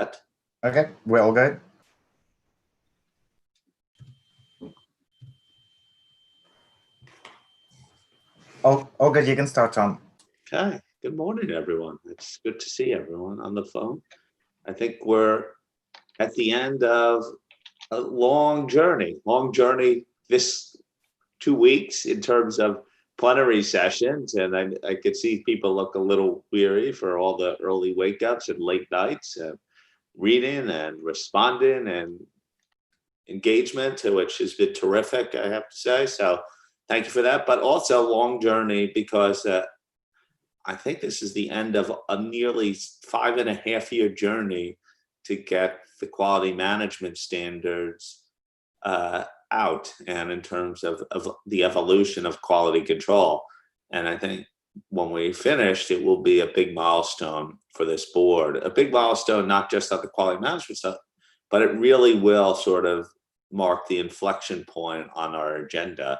set. Okay, we're all good. All good. You can start, Tom. Okay. Good morning, everyone. It's good to see everyone on the phone. I think we're at the end of a long journey this 2 weeks in terms of plenary sessions. And I could see people look a little weary for all the early wake ups and late nights and reading and responding and engagement, which has been terrific, I have to say. So thank you for that. But also a long journey because I think this is the end of a nearly 5.5-year journey to get the quality management standards out, and in terms of the evolution of quality control. And I think when we finished, it will be a big milestone for this board, a big milestone, not just on the quality management stuff, but it really will sort of mark the inflection point on our agenda,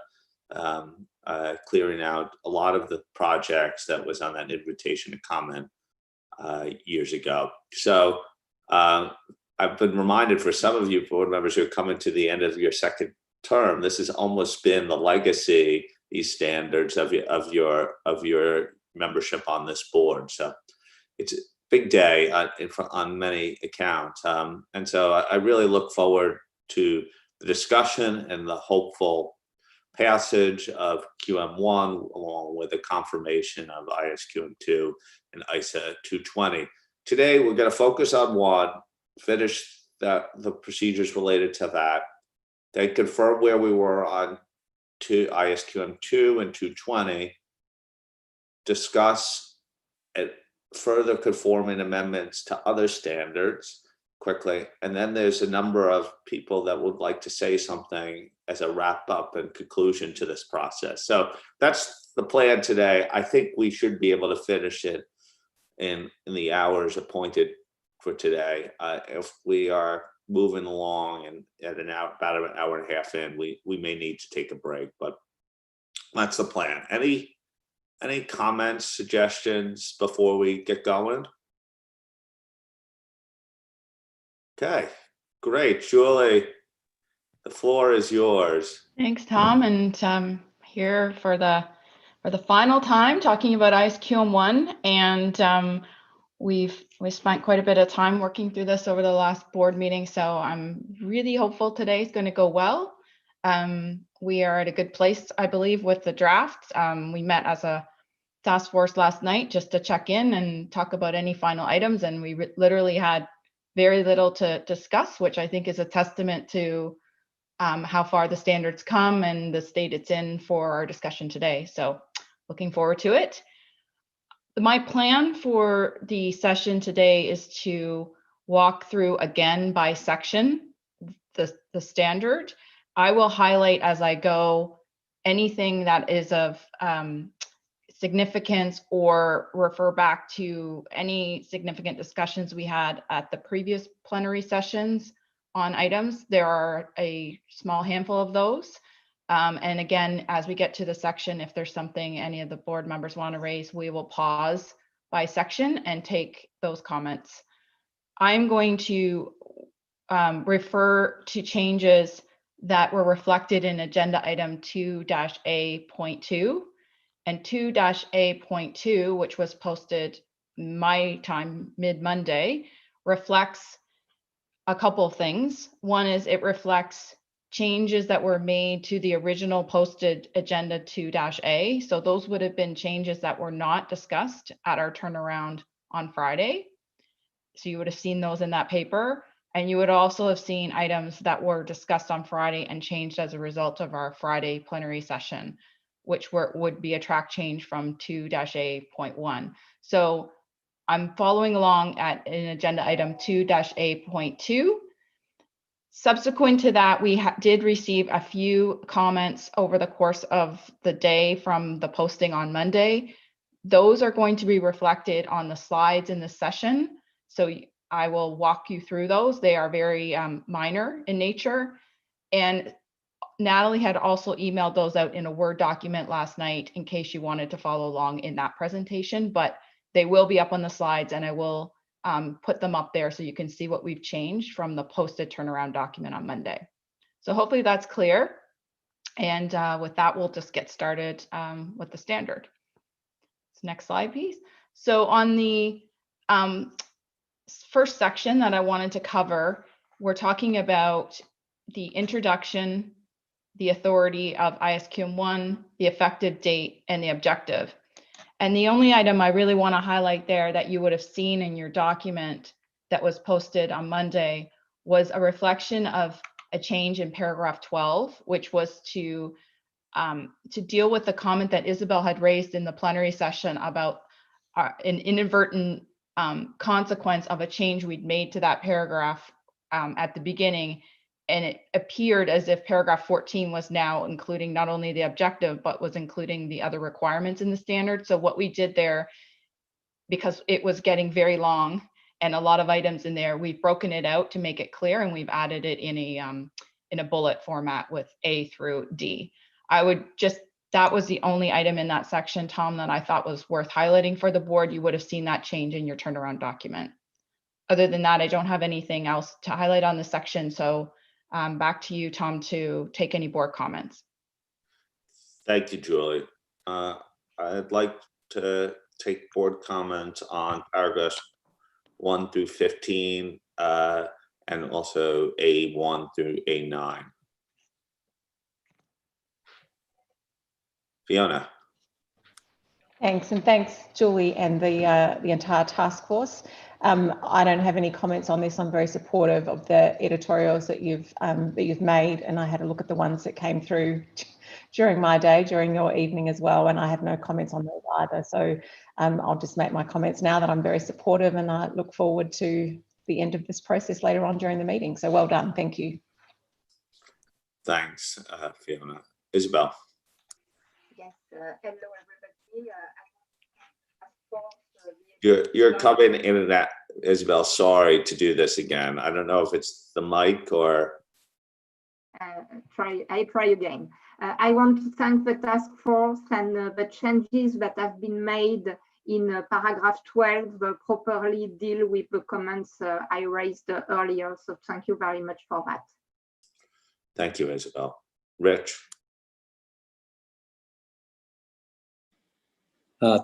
clearing out a lot of the projects that was on that invitation to comment years ago. So I've been reminded, for some of you board members who are coming to the end of your second term, this has almost been the legacy, these standards of your membership on this board. So it's a big day on many accounts. And so I really look forward to the discussion and the hopeful passage of QM1 along with the confirmation of ISQM2 and ISA 220. Today, we're going to focus on one, finish the procedures related to that, then confirm where we were on ISQM2 and 220, discuss further conforming amendments to other standards quickly, and then there's a number of people that would like to say something as a wrap up and conclusion to this process. So that's the plan today. I think we should be able to finish it in the hours appointed for today. If we are moving along and at about an hour and a half in, we may need to take a break, but that's the plan. Any comments, suggestions before we get going? Okay, great. Julie, the floor is yours. Thanks, Tom. And here for the final time talking about ISQM1, and we spent quite a bit of time working through this over the last board meeting, so I'm really hopeful today is going to go well. We are at a good place, I believe, with the draft. We met as a task force last night just to check in and talk about any final items, and we literally had very little to discuss, which I think is a testament to how far the standards come and the state it's in for our discussion today. So looking forward to it. My plan for the session today is to walk through again by section the standard. I will highlight as I go anything that is of significance or refer back to any significant discussions we had at the previous plenary sessions on items. There are a small handful of those. And again, as we get to the section, if there's something any of the board members want to raise, we will pause by section and take those comments. I'm going to refer to changes that were reflected in agenda item 2-A.2 and 2-A.2, which was posted my time mid-Monday, reflects a couple of things. One is it reflects changes that were made to the original posted agenda 2-A. So those would have been changes that were not discussed at our turnaround on Friday. So you would have seen those in that paper. And you would also have seen items that were discussed on Friday and changed as a result of our Friday plenary session, which would be a track change from 2-A.1. So I'm following along in agenda item 2-A.2. Subsequent to that, we did receive a few comments over the course of the day from the posting on Monday. Those are going to be reflected on the slides in the session. So I will walk you through those. They are very minor in nature. And Natalie had also emailed those out in a Word document last night in case you wanted to follow along in that presentation, but they will be up on the slides, and I will put them up there so you can see what we've changed from the posted turnaround document on Monday. So hopefully that's clear. And with that, we'll just get started with the standard. Next slide, please. So on the first section that I wanted to cover, we're talking about the introduction, the authority of ISQM 1, the effective date, and the objective. And the only item I really want to highlight there that you would have seen in your document that was posted on Monday was a reflection of a change in paragraph 12, which was to deal with the comment that Isabel had raised in the plenary session about an inadvertent consequence of a change we'd made to that paragraph at the beginning. And it appeared as if paragraph 14 was now including not only the objective, but was including the other requirements in the standard. So what we did there, because it was getting very long and a lot of items in there, we've broken it out to make it clear, and we've added it in a bullet format with A through D. That was the only item in that section, Tom, that I thought was worth highlighting for the board. You would have seen that change in your turnaround document. Other than that, I don't have anything else to highlight on this section. So back to you, Tom, to take any board comments. Thank you, Julie. I'd like to take board comments on paragraphs 1 through 15 and also A1 through A9. Fiona. Thanks, and thanks, Julie, and the entire task force. I don't have any comments on this. I'm very supportive of the editorials that you've made, and I had a look at the ones that came through during my day, during your evening as well, and I have no comments on those either. So I'll just make my comments now that I'm very supportive, and I look forward to the end of this process later on during the meeting. So well done. Thank you. Thanks, Fiona. Isabel. Yes, hello everybody. You're coming in and out, Isabel. Sorry to do this again. I don't know if it's the mic or. I try again. I want to thank the task force and the changes that have been made in paragraph 12 properly deal with the comments I raised earlier. So thank you very much for that. Thank you, Isabel. Rich.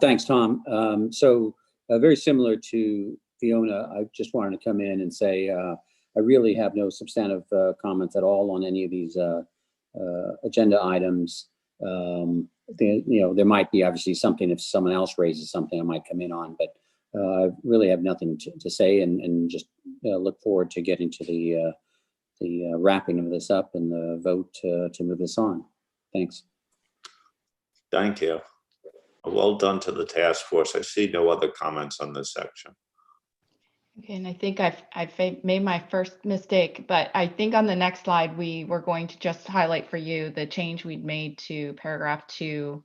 Thanks, Tom. Very similar to Fiona, I just wanted to come in and say I really have no substantive comments at all on any of these agenda items. There might be obviously something if someone else raises something I might come in on, but I really have nothing to say and just look forward to getting to the wrapping of this up and the vote to move this on. Thanks. Thank you. Well done to the task force. I see no other comments on this section. Okay, and I think I've made my first mistake, but I think on the next slide, we were going to just highlight for you the change we'd made to paragraph 2A.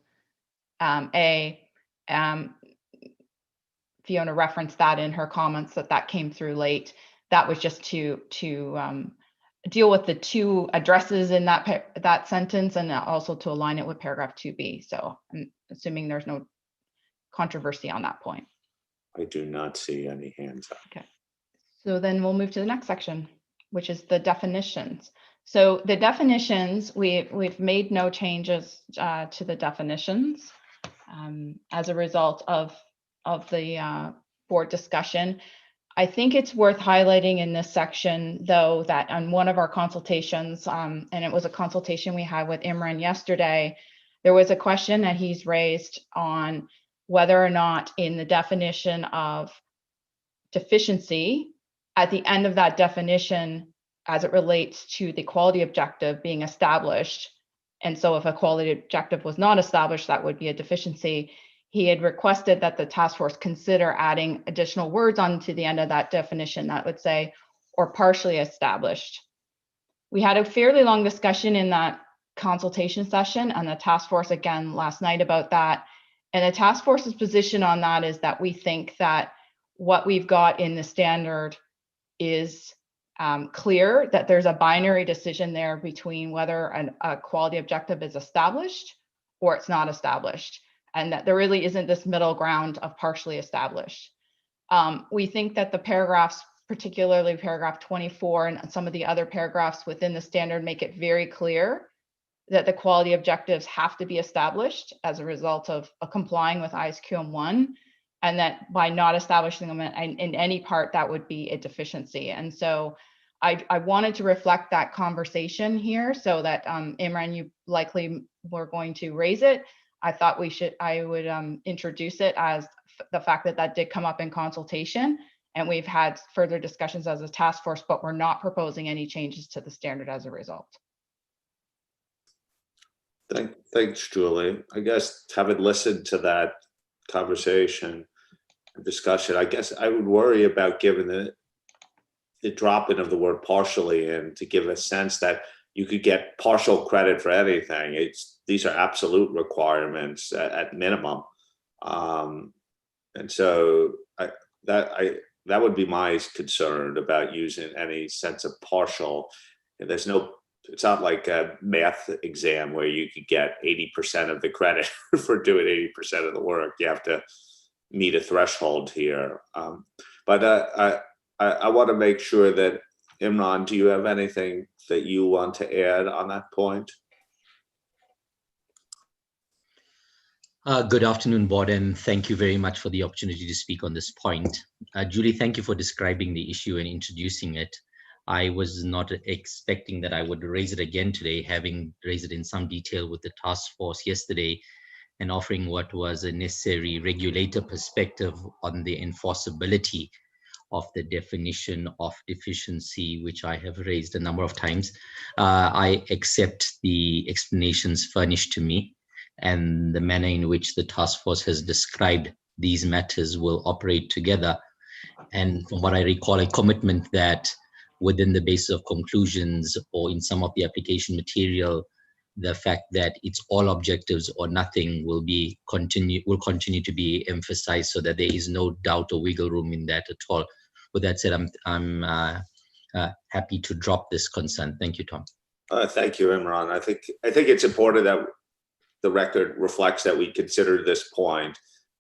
Fiona referenced that in her comments that came through late. That was just to deal with the two addresses in that sentence and also to align it with paragraph 2B. So I'm assuming there's no controversy on that point. I do not see any hands up. Okay, so then we'll move to the next section, which is the definitions. So the definitions, we've made no changes to the definitions as a result of the board discussion. I think it's worth highlighting in this section, though, that on one of our consultations, and it was a consultation we had with Imran yesterday, there was a question that he's raised on whether or not in the definition of deficiency, at the end of that definition, as it relates to the quality objective being established, and so if a quality objective was not established, that would be a deficiency. He had requested that the task force consider adding additional words onto the end of that definition that would say, or partially established. We had a fairly long discussion in that consultation session and the task force again last night about that. And the task force's position on that is that we think that what we've got in the standard is clear, that there's a binary decision there between whether a quality objective is established or it's not established, and that there really isn't this middle ground of partially established. We think that the paragraphs, particularly paragraph 24 and some of the other paragraphs within the standard, make it very clear that the quality objectives have to be established as a result of complying with ISQM 1, and that by not establishing them in any part, that would be a deficiency. And so I wanted to reflect that conversation here so that Imran, you likely were going to raise it. I thought I would introduce it as the fact that that did come up in consultation, and we've had further discussions as a task force, but we're not proposing any changes to the standard as a result. Thanks, Julie. I guess having listened to that conversation and discussion, I guess I would worry about giving the drop-in of the word partially in to give a sense that you could get partial credit for anything. These are absolute requirements at minimum. And so that would be my concern about using any sense of partial. It's not like a math exam where you could get 80% of the credit for doing 80% of the work. You have to meet a threshold here. But I want to make sure that, Imran, do you have anything that you want to add on that point? Good afternoon, board, and thank you very much for the opportunity to speak on this point. Julie, thank you for describing the issue and introducing it. I was not expecting that I would raise it again today, having raised it in some detail with the task force yesterday and offering what was a necessary regulator perspective on the enforceability of the definition of deficiency, which I have raised a number of times. I accept the explanations furnished to me and the manner in which the task force has described these matters will operate together. And from what I recall, a commitment that within the basis of conclusions or in some of the application material, the fact that it's all objectives or nothing will continue to be emphasized so that there is no doubt or wiggle room in that at all. With that said, I'm happy to drop this concern. Thank you, Tom. Thank you, Imran. I think it's important that the record reflects that we consider this point,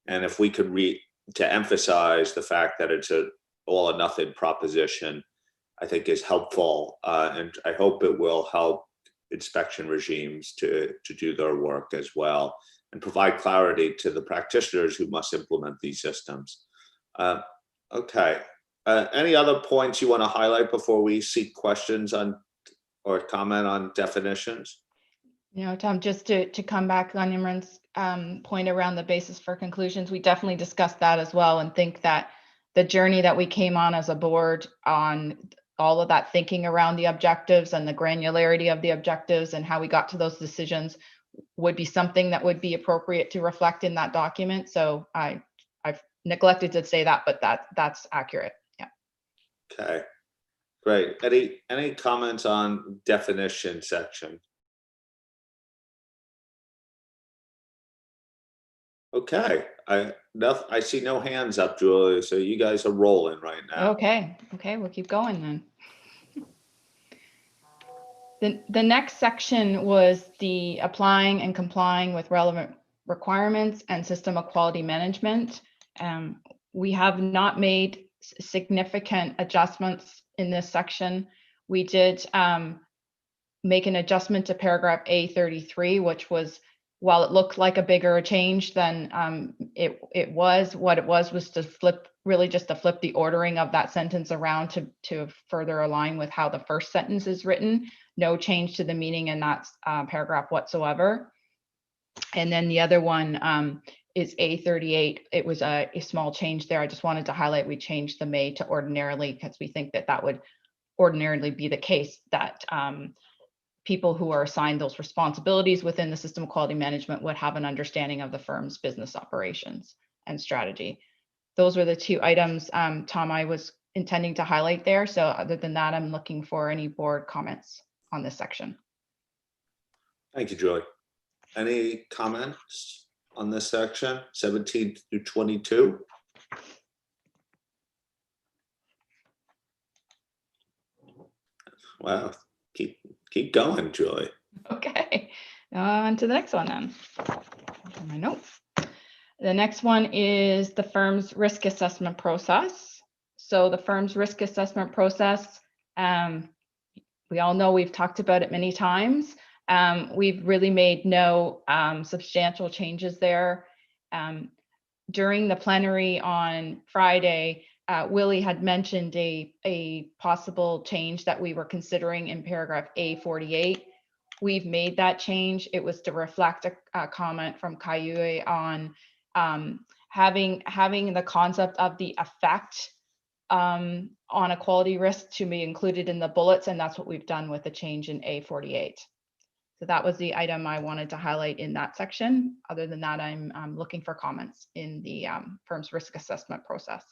and if we could to emphasize the fact that it's a all or nothing proposition, I think is helpful, and I hope it will help inspection regimes to do their work as well and provide clarity to the practitioners who must implement these systems. Okay. Any other points you want to highlight before we seek questions on or comment on definitions? Tom, just to come back on Imran's point around the basis for conclusions, we definitely discussed that as well, and think that the journey that we came on as a board on all of that thinking around the objectives and the granularity of the objectives and how we got to those decisions would be something that would be appropriate to reflect in that document. So I've neglected to say that, but that's accurate. Yeah. Okay, great. Any comments on definition section? Okay, I see no hands up, Julia, so you guys are rolling right now. Okay, we'll keep going then. The next section was the applying and complying with relevant requirements and system of quality management. We have not made significant adjustments in this section. We did make an adjustment to paragraph A33, which was, while it looked like a bigger change than it was to flip the ordering of that sentence around to further align with how the first sentence is written. No change to the meaning in that paragraph whatsoever. And then the other one is A38. It was a small change there. I just wanted to highlight we changed the may to ordinarily, because we think that would ordinarily be the case, that people who are assigned those responsibilities within the system of quality management would have an understanding of the firm's business operations and strategy. Those were the two items, Tom, I was intending to highlight there. So other than that, I'm looking for any board comments on this section. Thank you, Julie. Any comments on this section, 17 through 22? Wow, keep going, Julie. Okay, on to the next one then. My notes. The next one is the firm's risk assessment process. So the firm's risk assessment process, we all know we've talked about it many times. We've really made no substantial changes there. During the plenary on Friday, Willie had mentioned a possible change that we were considering in paragraph A48. We've made that change. It was to reflect a comment from Kayue on having the concept of the effect on a quality risk to be included in the bullets, and that's what we've done with the change in A48. So that was the item I wanted to highlight in that section. Other than that, I'm looking for comments in the firm's risk assessment process.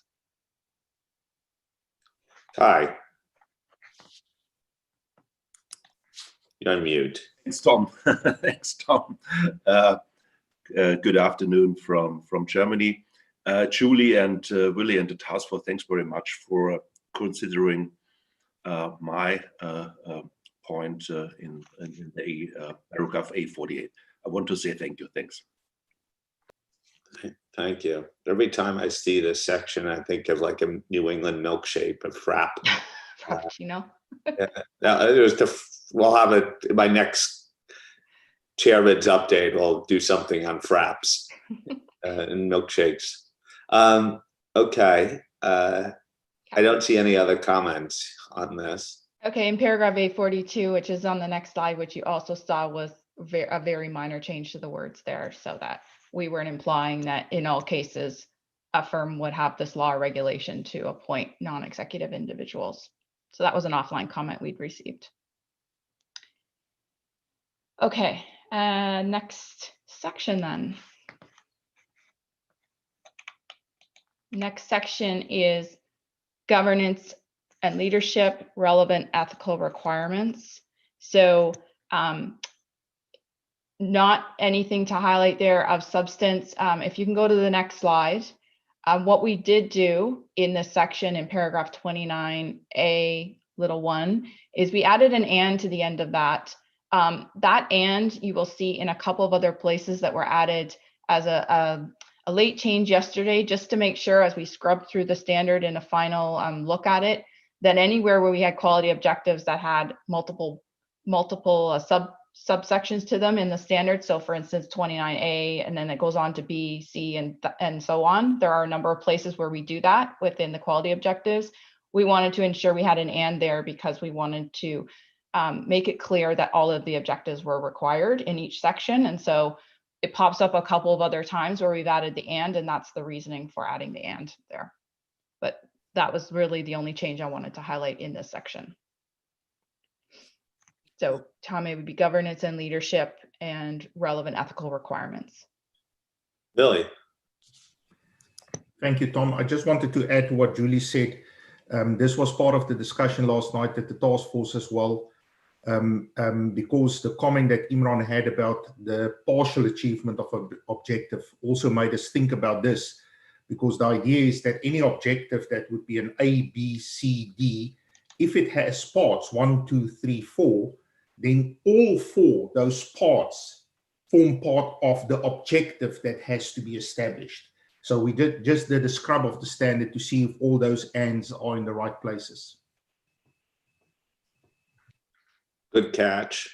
Hi. You're on mute. Thanks, Tom. Thanks, Tom. Good afternoon from Germany. Julie and Willie and the task force, thanks very much for considering my point in the paragraph A48. I want to say thank you. Thanks. Thank you. Every time I see this section, I think of like a New England milkshake, a frap. Frappuccino. We'll have it in my next chairman's update. We'll do something on fraps and milkshakes. Okay. I don't see any other comments on this. Okay, in paragraph A42, which is on the next slide, which you also saw was a very minor change to the words there, so that we weren't implying that in all cases, a firm would have this law or regulation to appoint non-executive individuals. So that was an offline comment we'd received. Okay, next section then. Next section is governance and leadership, relevant ethical requirements. So not anything to highlight there of substance. If you can go to the next slide. What we did do in this section in paragraph 29A(1) is we added an and to the end of that. That and you will see in a couple of other places that were added as a late change yesterday, just to make sure as we scrubbed through the standard in a final look at it, that anywhere where we had quality objectives that had multiple subsections to them in the standard. So for instance, 29A, and then it goes on to B, C, and so on. There are a number of places where we do that within the quality objectives. We wanted to ensure we had an and there because we wanted to make it clear that all of the objectives were required in each section. And so it pops up a couple of other times where we've added the and that's the reasoning for adding the and there. But that was really the only change I wanted to highlight in this section. So Tom, it would be governance and leadership and relevant ethical requirements. Billy. Thank you, Tom. I just wanted to add to what Julie said. This was part of the discussion last night at the task force as well, because the comment that Imran had about the partial achievement of an objective also made us think about this, because the idea is that any objective that would be an A, B, C, D, if it has parts 1, 2, 3, 4, then all 4 those parts form part of the objective that has to be established. So we just did a scrub of the standard to see if all those ands are in the right places. Good catch.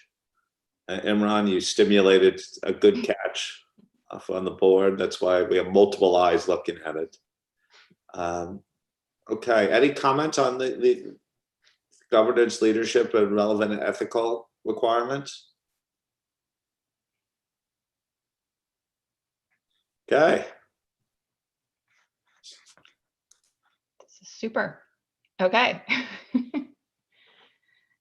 Imran, you stimulated a good catch off on the board. That's why we have multiple eyes looking at it. Okay, any comments on the governance, leadership, and relevant ethical requirements? Okay. This is super. Okay.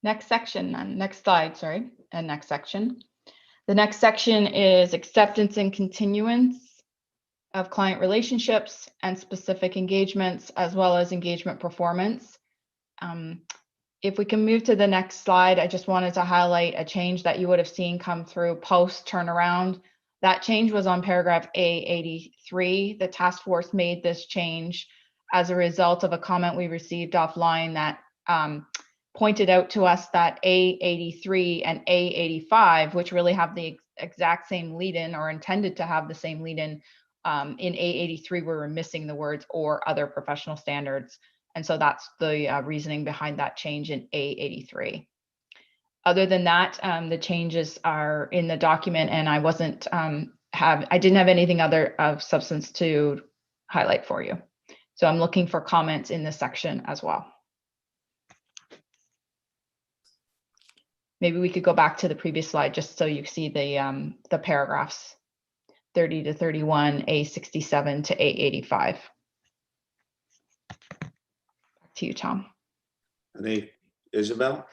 Next section, next slide, sorry, and next section. The next section is acceptance and continuance of client relationships and specific engagements, as well as engagement performance. If we can move to the next slide, I just wanted to highlight a change that you would have seen come through post turnaround. That change was on paragraph A83. The task force made this change as a result of a comment we received offline that pointed out to us that A83 and A85, which really have the exact same lead-in or intended to have the same lead-in, In A83, we were missing the words or other professional standards. And so that's the reasoning behind that change in A83. Other than that, the changes are in the document, and I didn't have anything other of substance to highlight for you. So I'm looking for comments in this section as well. Maybe we could go back to the previous slide just so you see the paragraphs 30 to 31, A67 to A85. Back to you, Tom. Any, Isabel?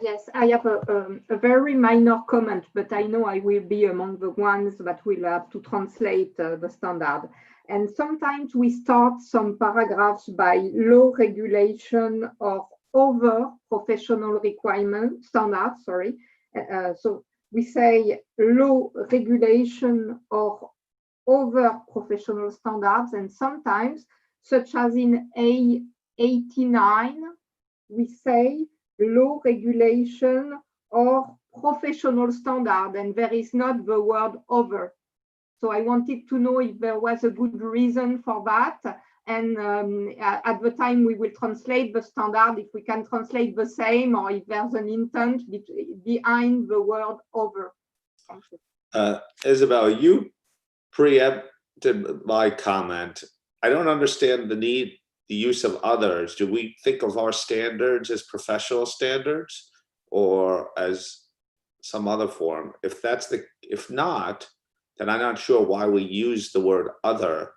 Yes, I have a very minor comment, but I know I will be among the ones that will have to translate the standard. And sometimes we start some paragraphs by law, regulation, or over professional requirement standards, sorry. So we say law, regulation, or over professional standards. And sometimes, such as in A89, we say law, regulation, or professional standard, and there is not the word over. So I wanted to know if there was a good reason for that. And at the time we will translate the standard, if we can translate the same, or if there's an intent behind the word over. Isabel, you preempted my comment. I don't understand the use of others. Do we think of our standards as professional standards or as some other form? If not, then I'm not sure why we use the word other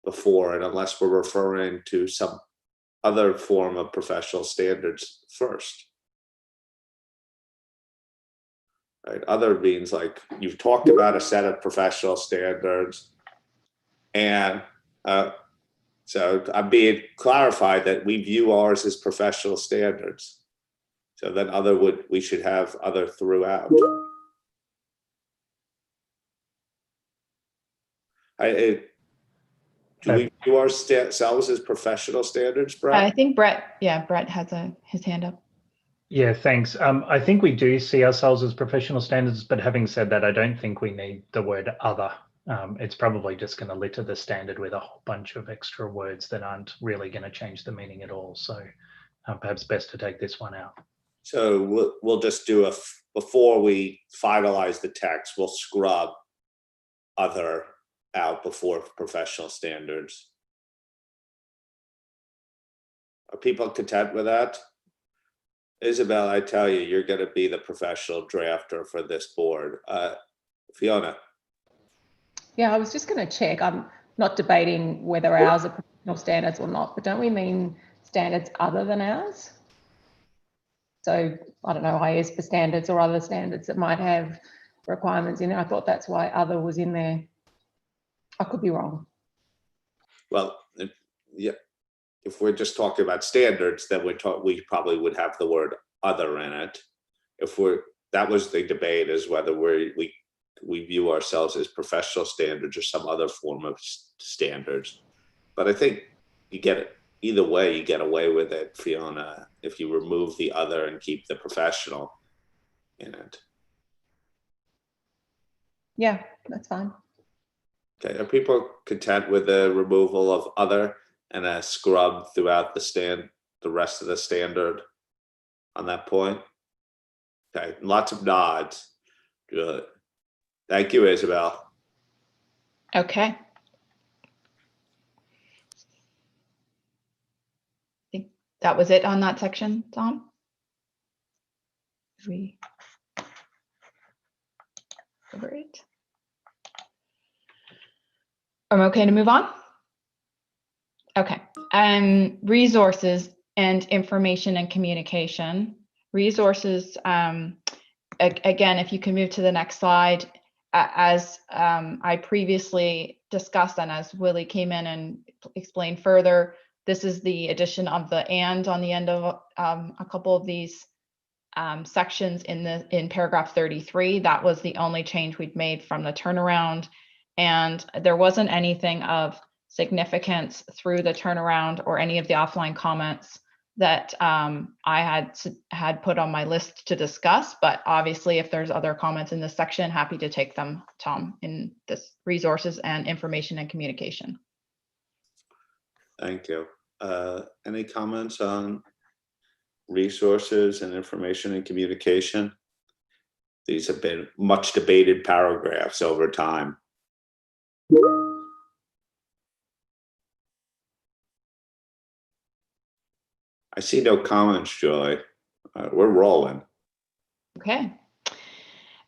before it, unless we're referring to some other form of professional standards first. Right? Other means like you've talked about a set of professional standards, and so I'm being clarified that we view ours as professional standards. So then we should have other throughout. Do we view ourselves as professional standards, Brett? I think Brett has his hand up. Yeah, thanks. I think we do see ourselves as professional standards, but having said that, I don't think we need the word other. It's probably just going to litter the standard with a whole bunch of extra words that aren't really going to change the meaning at all. So perhaps best to take this one out. So we'll just do before we finalize the text, we'll scrub other out before professional standards. Are people content with that? Isabel, I tell you, you're going to be the professional drafter for this board. Fiona. Yeah, I was just going to check. I'm not debating whether ours are professional standards or not, but don't we mean standards other than ours? So I don't know, IAASB standards or other standards that might have requirements in there. I thought that's why other was in there. I could be wrong. Well, yeah, if we're just talking about standards, then we probably would have the word other in it. That was the debate, is whether we view ourselves as professional standards or some other form of standards. But I think you get it either way. You get away with it, Fiona, if you remove the other and keep the professional in it. Yeah, that's fine. Okay, are people content with the removal of other and a scrub throughout the rest of the standard on that point? Okay, lots of nods. Good. Thank you, Isabel. Okay. I think that was it on that section, Tom. We cover it. I'm okay to move on. Okay. Resources and information and communication. Resources. Again, if you can move to the next slide. As I previously discussed, and as Willie came in and explained further, this is the addition of the "and" on the end of a couple of these sections in paragraph 33. That was the only change we'd made from the turnaround, and there wasn't anything of significance through the turnaround or any of the offline comments that I had put on my list to discuss, but obviously if there's other comments in this section, happy to take them, Tom, in this resources and information and communication. Thank you. Any comments on resources and information and communication? These have been much debated paragraphs over time. I see no comments, Julie. We're rolling. Okay.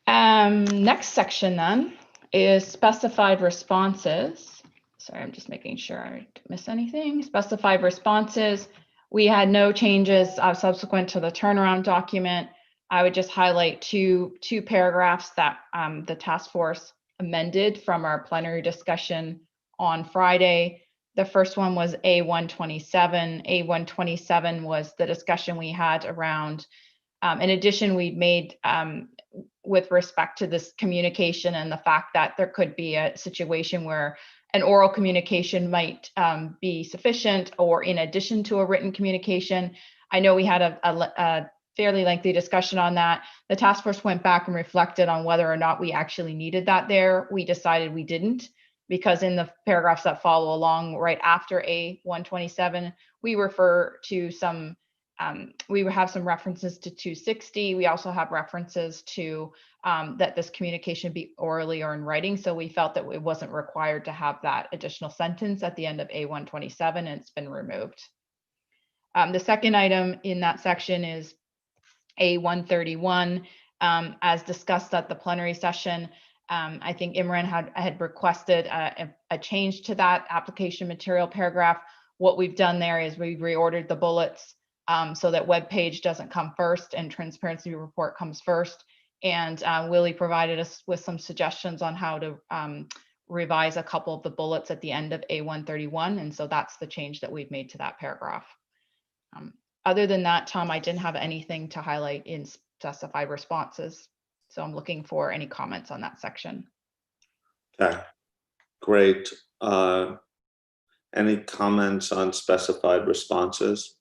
Next section then is specified responses. Sorry, I'm just making sure I didn't miss anything. Specified responses. We had no changes subsequent to the turnaround document. I would just highlight two paragraphs that the task force amended from our plenary discussion on Friday. The first one was A127. A127 was the discussion we had around, in addition, we made with respect to this communication and the fact that there could be a situation where an oral communication might be sufficient or in addition to a written communication. I know we had a fairly lengthy discussion on that. The task force went back and reflected on whether or not we actually needed that there. We decided we didn't, because in the paragraphs that follow along right after A127, we refer to some, we have some references to 260. We also have references to that this communication be orally or in writing. So we felt that it wasn't required to have that additional sentence at the end of A127, and it's been removed. The second item in that section is A131. As discussed at the plenary session, I think Imran had requested a change to that application material paragraph. What we've done there is we've reordered the bullets so that web page doesn't come first and transparency report comes first. And Willie provided us with some suggestions on how to revise a couple of the bullets at the end of A131. And so that's the change that we've made to that paragraph. Other than that, Tom, I didn't have anything to highlight in specified responses. So I'm looking for any comments on that section. Okay, great. Any comments on specified responses?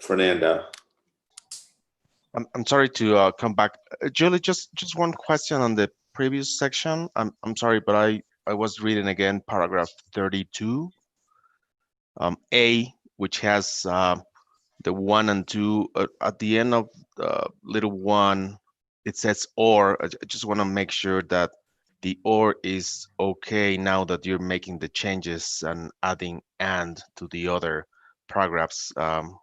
Fernando. I'm sorry to come back. Julie, just one question on the previous section. I'm sorry, but I was reading again paragraph 32, A, which has the 1 and 2 at the end of little 1. It says or. I just want to make sure that the or is okay now that you're making the changes and adding and to the other paragraphs,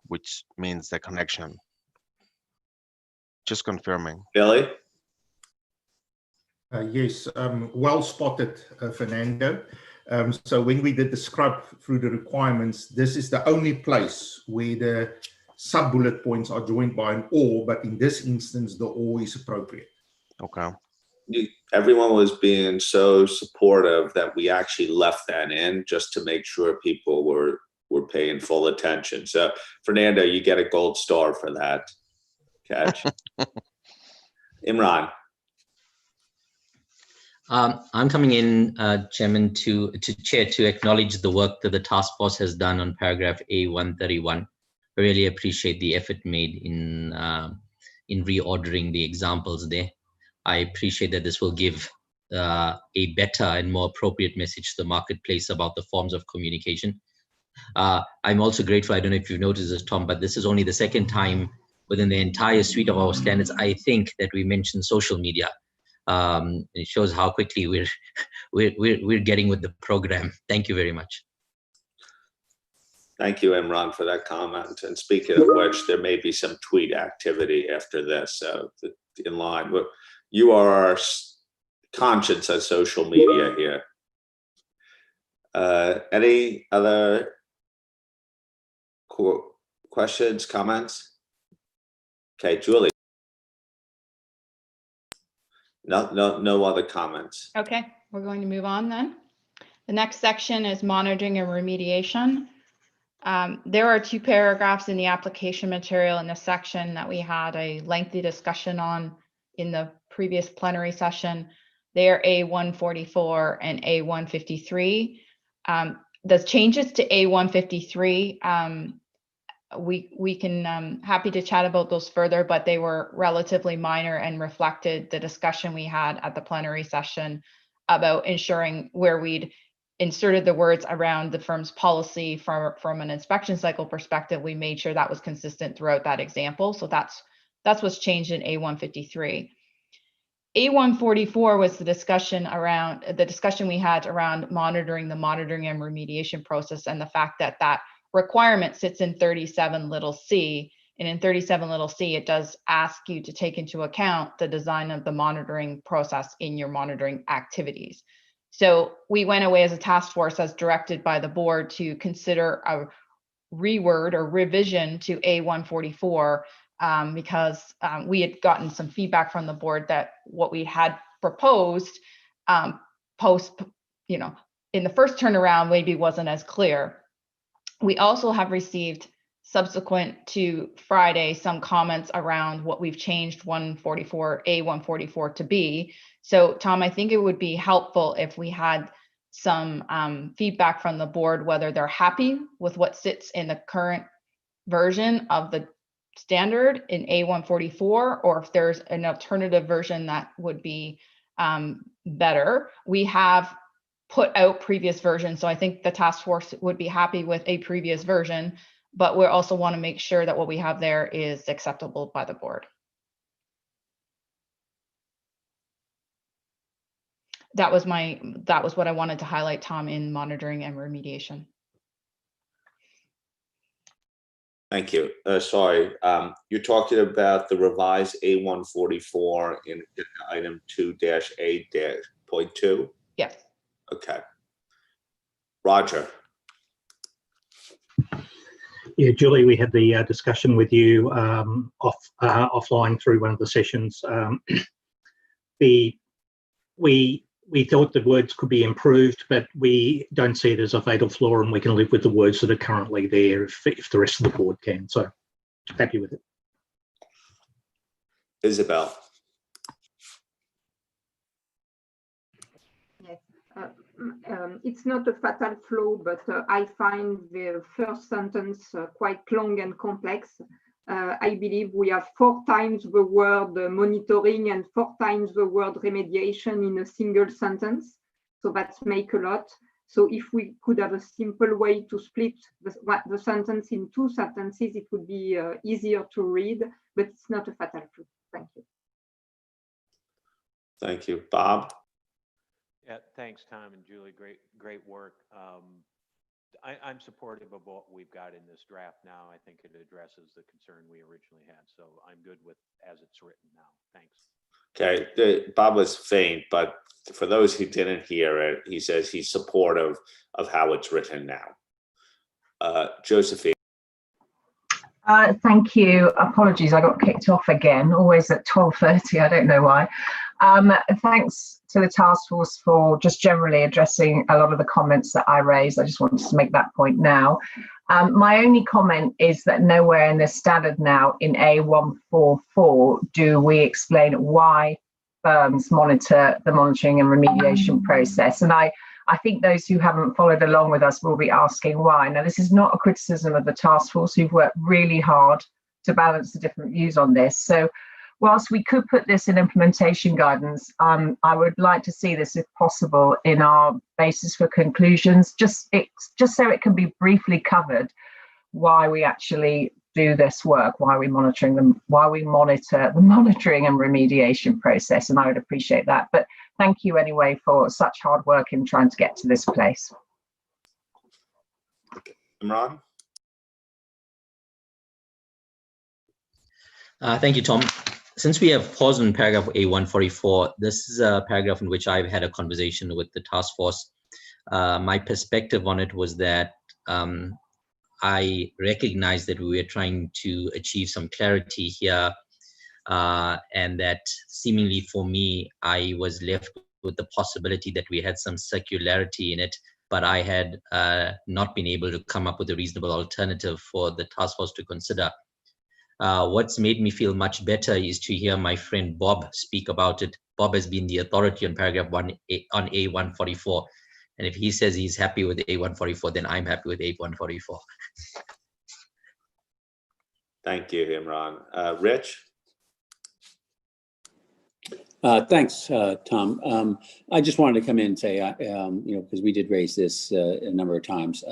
which means the connection. Just confirming. Billy? Yes, well spotted, Fernando. So when we did the scrub through the requirements, this is the only place where the sub-bullet points are joined by an or, but in this instance, the or is appropriate. Okay. Everyone was being so supportive that we actually left that in just to make sure people were paying full attention. So Fernando, you get a gold star for that catch. Imran. I'm coming in, Chairman, to acknowledge the work that the task force has done on paragraph A131. I really appreciate the effort made in reordering the examples there. I appreciate that this will give a better and more appropriate message to the marketplace about the forms of communication. I'm also grateful, I don't know if you've noticed this, Tom, but this is only the second time within the entire suite of our standards, I think, that we mentioned social media. It shows how quickly we're getting with the program. Thank you very much. Thank you, Imran, for that comment. And speaking of which, there may be some tweet activity after this, so in line. But you are our conscience of social media here. Any other questions, comments? Okay, Julie. No other comments. Okay, we're going to move on then. The next section is monitoring and remediation. There are 2 paragraphs in the application material in this section that we had a lengthy discussion on in the previous plenary session. They are A144 and A153. The changes to A153, we can happy to chat about those further, but they were relatively minor and reflected the discussion we had at the plenary session about ensuring where we'd inserted the words around the firm's policy from an inspection cycle perspective. We made sure that was consistent throughout that example. So that's what's changed in A153. A144 was the discussion we had around monitoring and remediation process, and the fact that that requirement sits in 37c. And in 37c, it does ask you to take into account the design of the monitoring process in your monitoring activities. So we went away as a task force, as directed by the board, to consider a reword or revision to A144, because we had gotten some feedback from the board that what we had proposed in the first turnaround maybe wasn't as clear. We also have received, subsequent to Friday, some comments around what we've changed A144 to be. So Tom, I think it would be helpful if we had some feedback from the board, whether they're happy with what sits in the current version of the standard in A144, or if there's an alternative version that would be better. We have put out previous versions, so I think the task force would be happy with a previous version, but we also want to make sure that what we have there is acceptable by the board. That was what I wanted to highlight, Tom, in monitoring and remediation. Thank you. Sorry, you're talking about the revised A144 in item 2-A.2? Yes. Okay. Roger. Yeah, Julie, we had the discussion with you offline through one of the sessions. We thought the words could be improved, but we don't see it as a fatal flaw, and we can live with the words that are currently there if the rest of the board can. So happy with it. Isabel. Yes, it's not a fatal flaw, but I find the first sentence quite long and complex. I believe we have 4 times the word monitoring and 4 times the word remediation in a single sentence. So that's make a lot. So if we could have a simple way to split the sentence in 2 sentences, it would be easier to read, but it's not a fatal flaw. Thank you. Thank you. Bob? Yeah, thanks, Tom and Julie. Great work. I'm supportive of what we've got in this draft now. I think it addresses the concern we originally had. So I'm good with as it's written now. Thanks. Okay, Bob was faint, but for those who didn't hear it, he says he's supportive of how it's written now. Josephine. Thank you. Apologies, I got kicked off again, always at 12:30, I don't know why. Thanks to the task force for just generally addressing a lot of the comments that I raised. I just wanted to make that point now. My only comment is that nowhere in the standard now in A144 do we explain why firms monitor the monitoring and remediation process. And I think those who haven't followed along with us will be asking why. Now, this is not a criticism of the task force, who've worked really hard to balance the different views on this. So whilst we could put this in implementation guidance, I would like to see this, if possible, in our basis for conclusions, just so it can be briefly covered why we actually do this work, why we monitor the monitoring and remediation process, and I would appreciate that. But thank you anyway for such hard work in trying to get to this place. Imran? Thank you, Tom. Since we have paused on paragraph A144, this is a paragraph in which I've had a conversation with the task force. My perspective on it was that I recognize that we were trying to achieve some clarity here, and that seemingly for me, I was left with the possibility that we had some circularity in it, but I had not been able to come up with a reasonable alternative for the task force to consider. What's made me feel much better is to hear my friend Bob speak about it. Bob has been the authority on paragraph 1 on A144, And if he says he's happy with A144, then I'm happy with A144. Thank you, Imran. Rich? Thanks, Tom. I just wanted to come in and say, because we did raise this a number of times.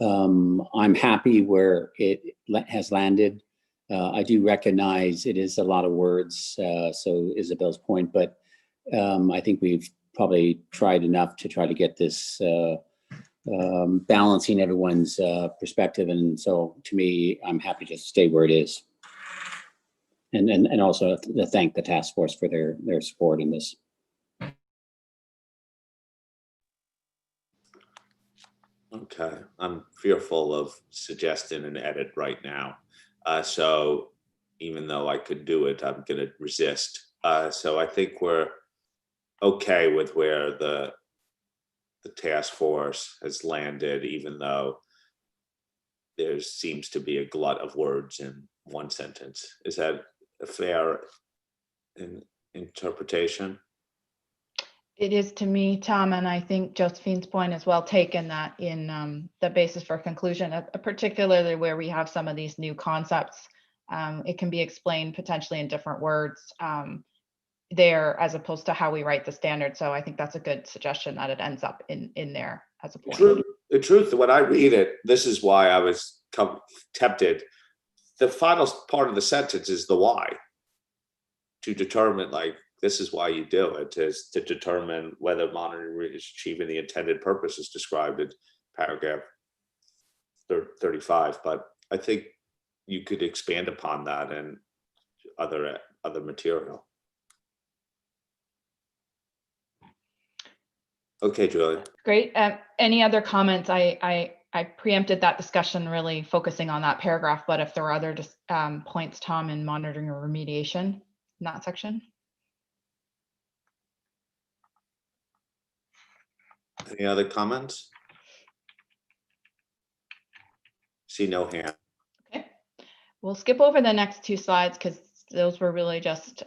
I'm happy where it has landed. I do recognize it is a lot of words, so Isabel's point, but I think we've probably tried enough to try to get this balancing everyone's perspective. And so to me, I'm happy to stay where it is. And also to thank the task force for their support in this. Okay, I'm fearful of suggesting an edit right now. So even though I could do it, I'm going to resist. So I think we're okay with where the task force has landed, even though there seems to be a glut of words in one sentence. Is that a fair interpretation? It is to me, Tom, and I think Josephine's point is well taken, that in the basis for conclusion, particularly where we have some of these new concepts, it can be explained potentially in different words there as opposed to how we write the standard. So I think that's a good suggestion that it ends up in there as a point. The truth, when I read it, this is why I was tempted. The final part of the sentence is the why, to determine, like, this is why you do it, is to determine whether monitoring is achieving the intended purpose as described in paragraph 35. But I think you could expand upon that in other material. Okay, Julie. Great. Any other comments? I preempted that discussion, really focusing on that paragraph, but if there are other points, Tom, in monitoring or remediation in that section. Any other comments? See no hand. Okay, we'll skip over the next two slides because those were really just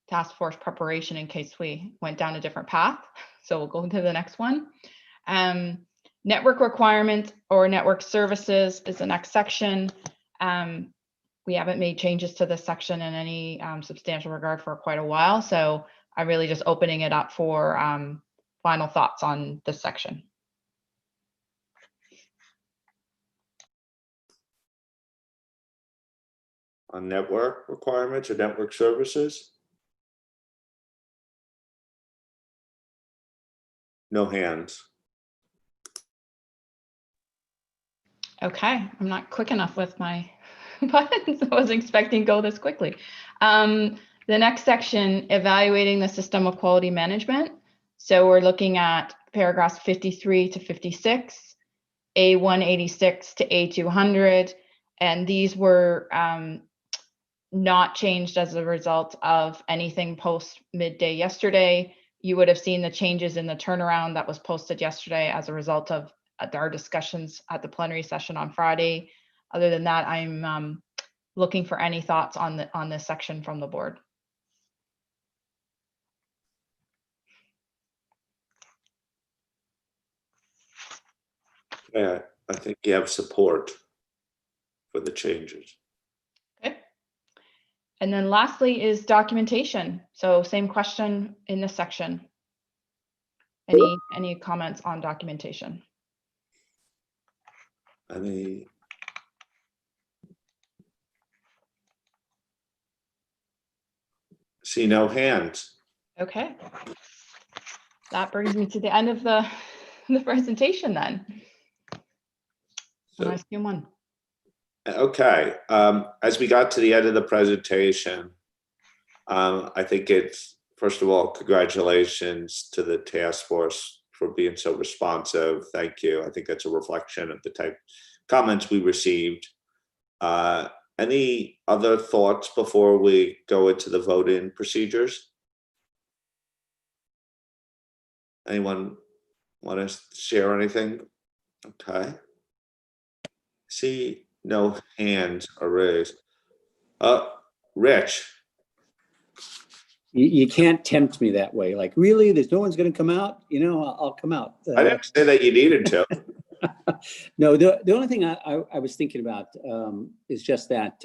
task force preparation in case we went down a different path. So we'll go into the next one. Network requirements or network services is the next section. We haven't made changes to this section in any substantial regard for quite a while. So I'm really just opening it up for final thoughts on this section. On network requirements or network services? No hands. Okay, I'm not quick enough with my buttons. I wasn't expecting to go this quickly. The next section, evaluating the system of quality management. So we're looking at paragraphs 53 to 56, A186 to A200, and these were not changed as a result of anything post midday yesterday. You would have seen the changes in the turnaround that was posted yesterday as a result of our discussions at the plenary session on Friday. Other than that, I'm looking for any thoughts on this section from the board. Yeah, I think you have support for the changes. Okay. And then lastly is documentation. So same question in this section. Any comments on documentation? See no hands. Okay. That brings me to the end of the presentation then. So, ISQM 1. Okay, as we got to the end of the presentation, I think it's, first of all, congratulations to the task force for being so responsive. Thank you. I think that's a reflection of the type of comments we received. Any other thoughts before we go into the voting procedures? Anyone want to share anything? Okay. See no hands are raised. Rich. You can't tempt me that way. Like, really? There's no one's going to come out? You know, I'll come out. I didn't say that you needed to. No, the only thing I was thinking about is just that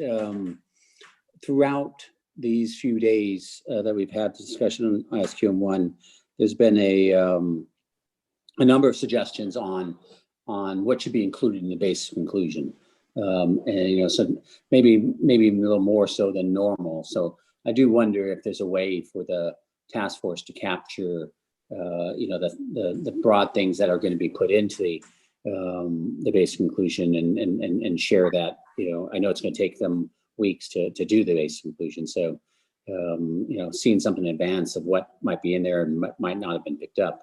throughout these few days that we've had the discussion on ISQM1, there's been a number of suggestions on what should be included in the basic conclusion. And, you know, so maybe even a little more so than normal. So I do wonder if there's a way for the task force to capture, you know, the broad things that are going to be put into the basic conclusion and share that. You know, I know it's going to take them weeks to do the basic conclusion. So, you know, seeing something in advance of what might be in there and might not have been picked up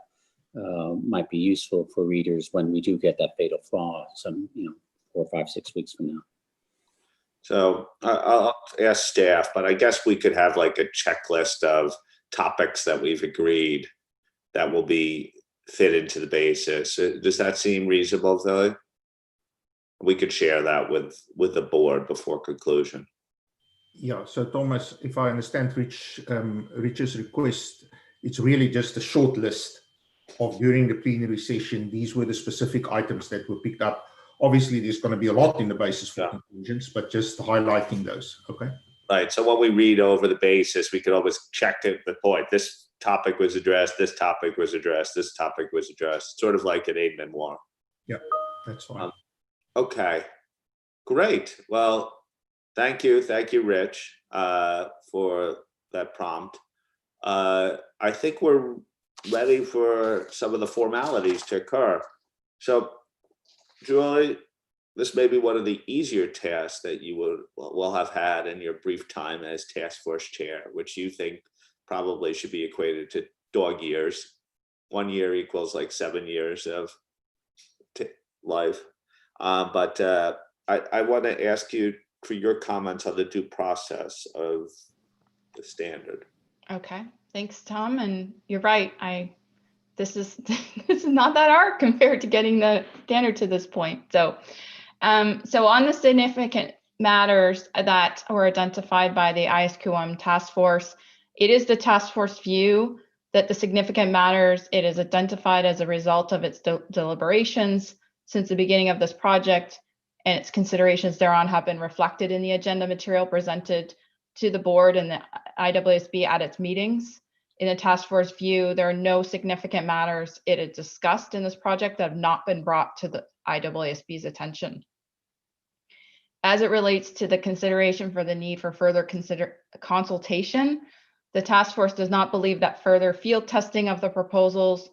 might be useful for readers when we do get that fatal flaw, some, you know, 4, 5, 6 weeks from now. So I'll ask staff, but I guess we could have like a checklist of topics that we've agreed that will be fit into the basis. Does that seem reasonable, Philly? We could share that with the board before conclusion. Yeah, so Thomas, if I understand Rich's request, it's really just a short list of during the plenary session, these were the specific items that were picked up. Obviously, there's going to be a lot in the basis for conclusions, but just highlighting those, okay? Right, so when we read over the basis, we could always check at the point. This topic was addressed, this topic was addressed, this topic was addressed, sort of like an aid memoir. Yeah, that's fine. Okay, great. Well, thank you, Rich, for that prompt. I think we're ready for some of the formalities to occur. So, Julie, this may be one of the easier tasks that you will have had in your brief time as task force chair, which you think probably should be equated to dog years. 1 year equals like 7 years of life. But I want to ask you for your comments on the due process of the standard. Okay, thanks, Tom. And you're right. This is not that hard compared to getting the standard to this point. So, so on the significant matters that were identified by the ISQM task force, it is the task force view that the significant matters it is identified as a result of its deliberations since the beginning of this project and its considerations thereon have been reflected in the agenda material presented to the board and the IAASB at its meetings. In the task force view, there are no significant matters it had discussed in this project that have not been brought to the IAASB's attention. As it relates to the consideration for the need for further consultation, the task force does not believe that further field testing of the proposals,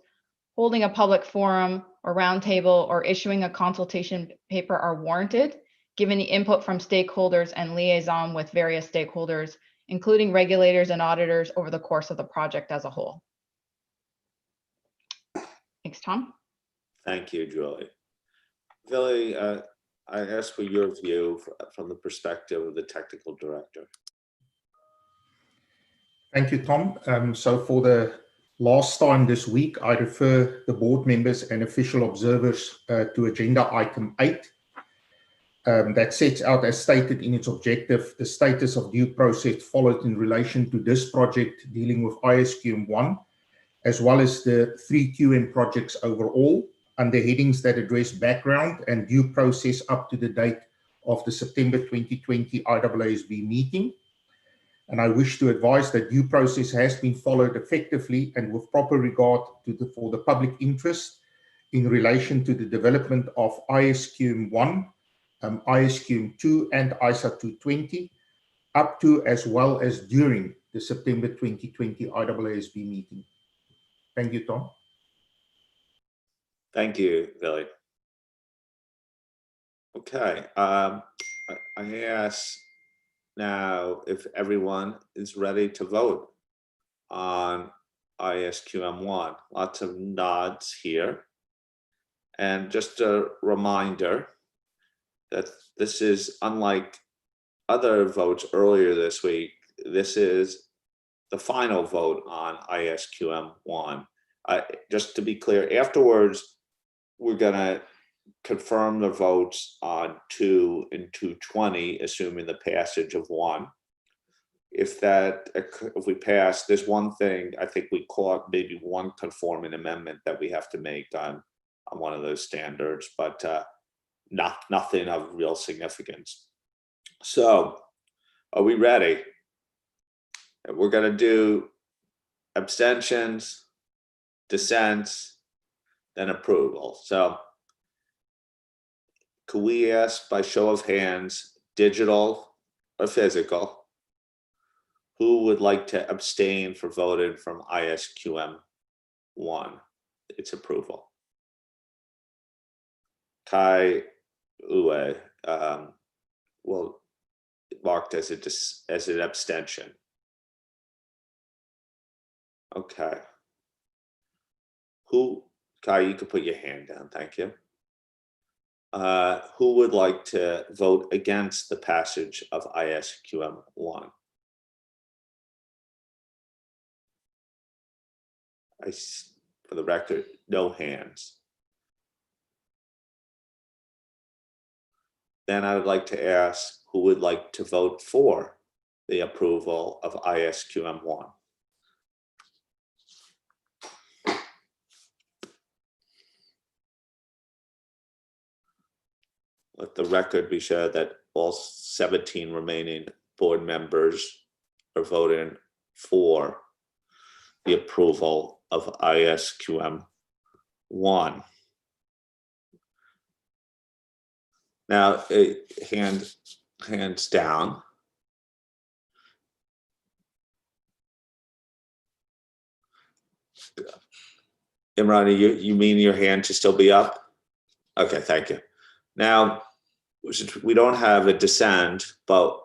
holding a public forum or roundtable, or issuing a consultation paper are warranted, given the input from stakeholders and liaison with various stakeholders, including regulators and auditors over the course of the project as a whole. Thanks, Tom. Thank you, Julie. Billy, I ask for your view from the perspective of the technical director. Thank you, Tom. So for the last time this week, I refer the board members and official observers to agenda item 8. That sets out, as stated in its objective, the status of due process followed in relation to this project dealing with ISQM1, as well as the 3 QM projects overall, under headings that address background and due process up to the date of the September 2020 IAASB meeting. And I wish to advise that due process has been followed effectively and with proper regard to for the public interest in relation to the development of ISQM1, ISQM2 and ISA 220 up to as well as during the September 2020 IAASB meeting. Thank you, Tom. Thank you, Billy. Okay, I ask now if everyone is ready to vote on ISQM1. Lots of nods here. And just a reminder that this is unlike other votes earlier this week. This is the final vote on ISQM1. Just to be clear, afterwards, we're going to confirm the votes on 2 and 220, assuming the passage of 1. if we pass, there's one thing, I think we caught maybe one conforming amendment that we have to make on one of those standards, but nothing of real significance. So are we ready? We're going to do abstentions, dissents, then approval. So could we ask by show of hands, digital or physical, who would like to abstain for voting from ISQM 1, its approval? Kai Uwe, well, marked as an abstention. Okay. Kai, you can put your hand down, thank you. Who would like to vote against the passage of ISQM 1? For the record, no hands. Then I would like to ask who would like to vote for the approval of ISQM 1. Let the record be sure that all 17 remaining board members are voting for the approval of ISQM 1. Now, hands down. Imran, you mean your hand to still be up? Okay, thank you. Now, we don't have a dissent, but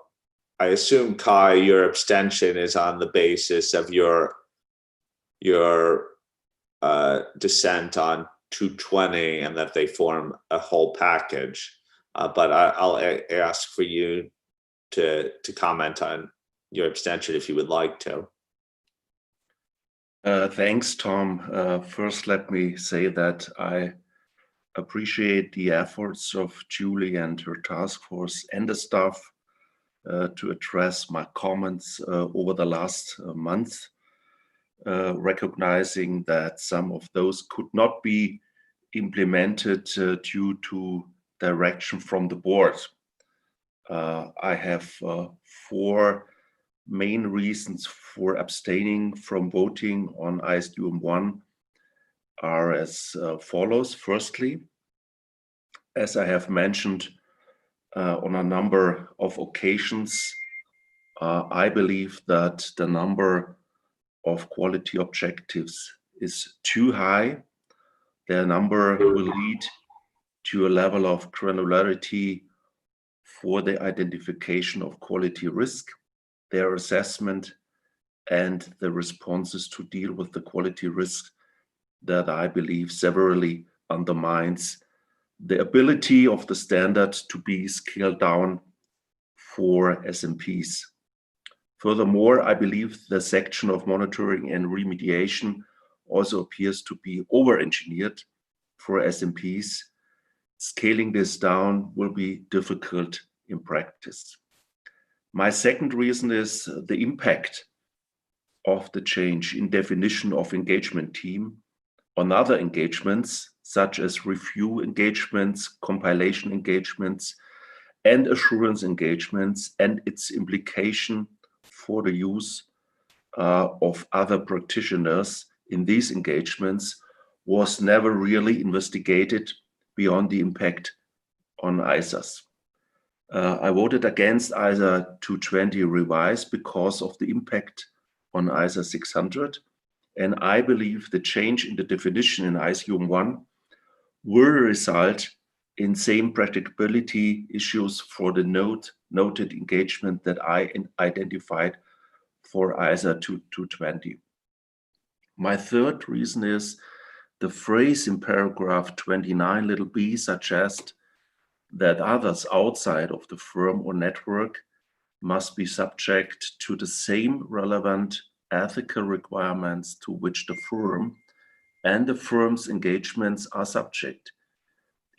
I assume, Kai, your abstention is on the basis of your dissent on 220 and that they form a whole package. But I'll ask for you to comment on your abstention if you would like to. Thanks, Tom. First, let me say that I appreciate the efforts of Julie and her task force and the staff to address my comments over the last month, recognizing that some of those could not be implemented due to direction from the board. I have 4 main reasons for abstaining from voting on ISQM 1 are as follows. Firstly, as I have mentioned on a number of occasions, I believe that the number of quality objectives is too high. Their number will lead to a level of granularity for the identification of quality risk, their assessment, and the responses to deal with the quality risk that I believe severely undermines the ability of the standard to be scaled down for SMPs. Furthermore, I believe the section of monitoring and remediation also appears to be over-engineered for SMPs. Scaling this down will be difficult in practice. My second reason is the impact of the change in definition of engagement team on other engagements, such as review engagements, compilation engagements, and assurance engagements, and its implication for the use of other practitioners in these engagements was never really investigated beyond the impact on ISAs. I voted against ISA 220 revised because of the impact on ISA 600, and I believe the change in the definition in ISQM 1 will result in same practicability issues for the noted engagement that I identified for ISA 220. My third reason is the phrase in paragraph 29 little b suggests that others outside of the firm or network must be subject to the same relevant ethical requirements to which the firm and the firm's engagements are subject.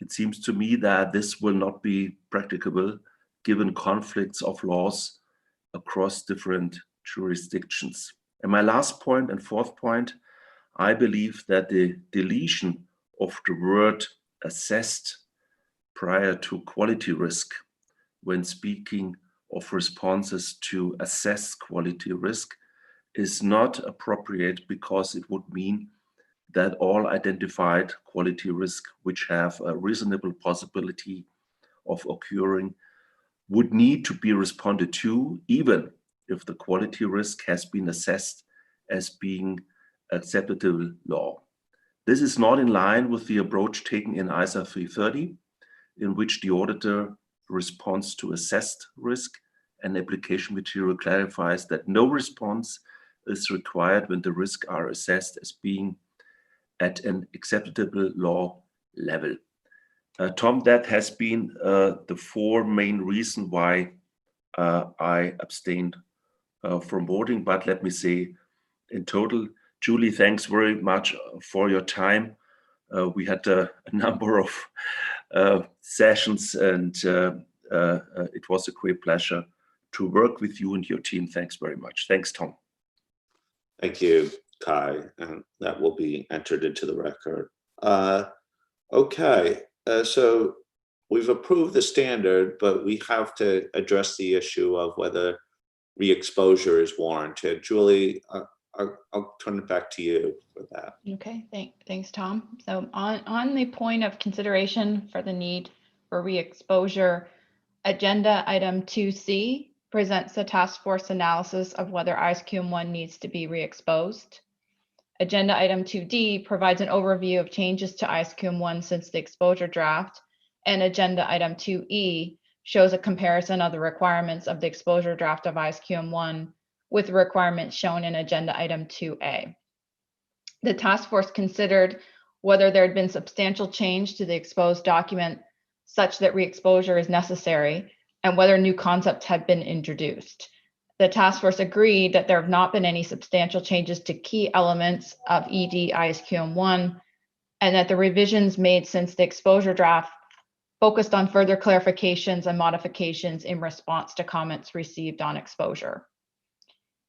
It seems to me that this will not be practicable given conflicts of laws across different jurisdictions. And my last point and fourth point, I believe that the deletion of the word assessed prior to quality risk when speaking of responses to assess quality risk is not appropriate, because it would mean that all identified quality risk which have a reasonable possibility of occurring would need to be responded to, even if the quality risk has been assessed as being acceptable law. This is not in line with the approach taken in ISA 330, in which the auditor responds to assessed risk, and application material clarifies that no response is required when the risks are assessed as being at an acceptable law level. Tom, that has been the four main reasons why I abstained from voting. But let me say, in total, Julie, thanks very much for your time. We had a number of sessions, and it was a great pleasure to work with you and your team. Thanks very much. Thanks, Tom. Thank you, Kai, and that will be entered into the record. Okay, so we've approved the standard, but we have to address the issue of whether re-exposure is warranted. Julie, I'll turn it back to you for that. Okay, thanks, Tom. So on the point of consideration for the need for re-exposure, agenda item 2C presents the task force analysis of whether ISQM1 needs to be re-exposed. Agenda item 2D provides an overview of changes to ISQM1 since the exposure draft, and agenda item 2E shows a comparison of the requirements of the exposure draft of ISQM1 with the requirements shown in agenda item 2A. The task force considered whether there had been substantial change to the exposed document such that re-exposure is necessary, and whether new concepts had been introduced. The task force agreed that there have not been any substantial changes to key elements of ED ISQM1, and that the revisions made since the exposure draft focused on further clarifications and modifications in response to comments received on exposure.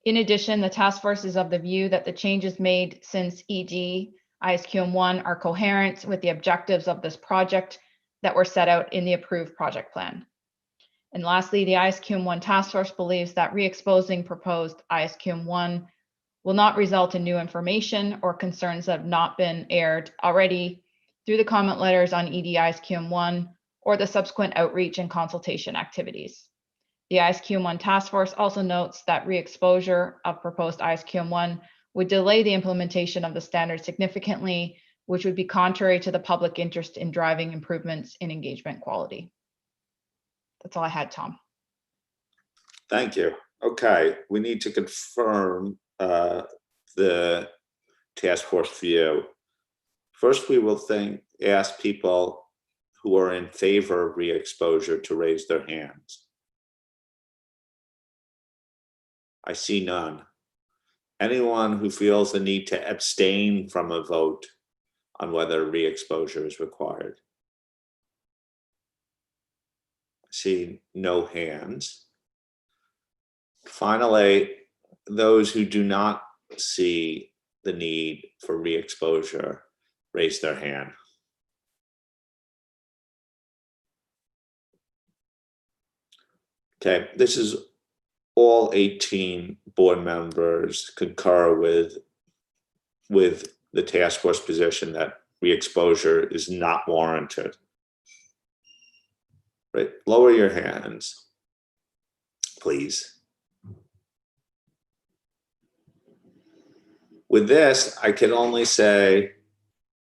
In addition, the task force is of the view that the changes made since ED ISQM1 are coherent with the objectives of this project that were set out in the approved project plan. And lastly, the ISQM1 task force believes that re-exposing proposed ISQM1 will not result in new information or concerns that have not been aired already through the comment letters on ED ISQM1 or the subsequent outreach and consultation activities. The ISQM1 task force also notes that re-exposure of proposed ISQM1 would delay the implementation of the standard significantly, which would be contrary to the public interest in driving improvements in engagement quality. That's all I had, Tom. Thank you. Okay, we need to confirm the task force view. First, we will ask people who are in favor of re-exposure to raise their hands. I see none. Anyone who feels the need to abstain from a vote on whether re-exposure is required? I see no hands. Finally, those who do not see the need for re-exposure, raise their hand. Okay, this is all 18 board members concur with the task force position that re-exposure is not warranted. Right, lower your hands, please. With this, I can only say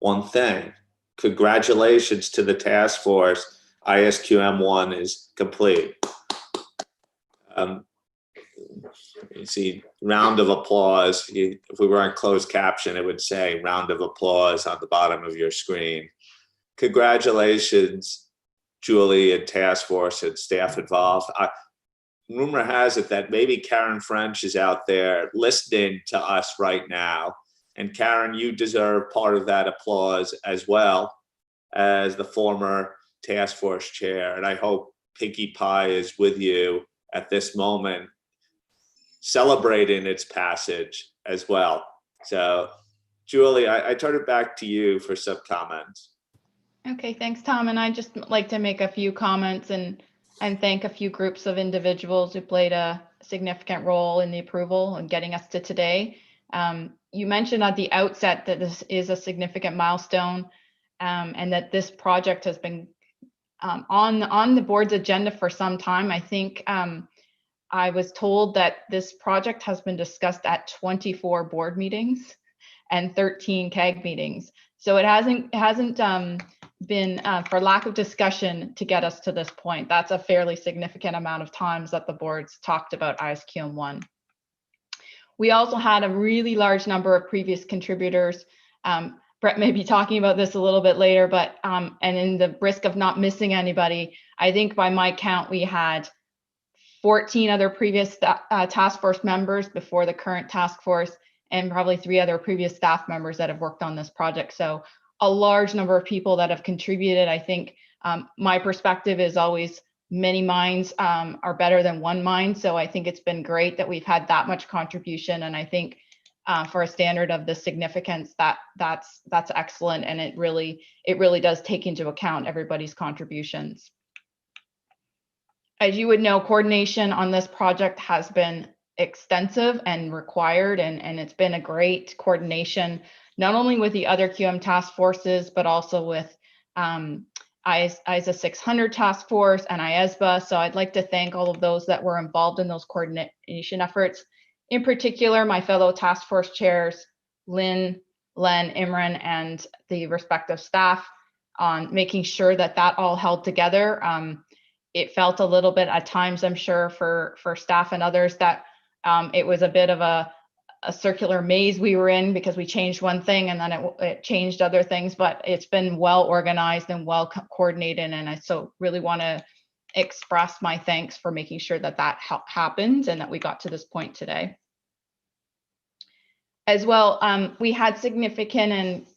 one thing. Congratulations to the task force. ISQM1 is complete. You see, round of applause. If we were on closed caption, it would say round of applause on the bottom of your screen. Congratulations, Julie and task force and staff involved. Rumor has it that maybe Karen French is out there listening to us right now. And Karen, you deserve part of that applause as well as the former task force chair. And I hope Pinkie Pie is with you at this moment celebrating its passage as well. So Julie, I turn it back to you for some comments. Okay, thanks, Tom. And I'd just like to make a few comments and thank a few groups of individuals who played a significant role in the approval and getting us to today. You mentioned at the outset that this is a significant milestone, and that this project has been on the board's agenda for some time. I think I was told that this project has been discussed at 24 board meetings and 13 CAG meetings. So it hasn't been for lack of discussion to get us to this point. That's a fairly significant amount of times that the board's talked about ISQM 1. We also had a really large number of previous contributors. Brett may be talking about this a little bit later, but and in the risk of not missing anybody, I think by my count, we had 14 other previous task force members before the current task force, and probably 3 other previous staff members that have worked on this project. So a large number of people that have contributed. I think my perspective is always many minds are better than one mind. So I think it's been great that we've had that much contribution. And I think for a standard of this significance, that's excellent. And it really does take into account everybody's contributions. As you would know, coordination on this project has been extensive and required, and it's been a great coordination, not only with the other QM task forces, but also with ISA 600 task force and IAASB. So I'd like to thank all of those that were involved in those coordination efforts. In particular, my fellow task force chairs, Lynn, Len, Imran, and the respective staff on making sure that all held together. It felt a little bit at times, I'm sure, for staff and others that it was a bit of a circular maze we were in, because we changed one thing and then it changed other things, but it's been well organized and well coordinated. And I so really want to express my thanks for making sure that happened and that we got to this point today. As well, we had significant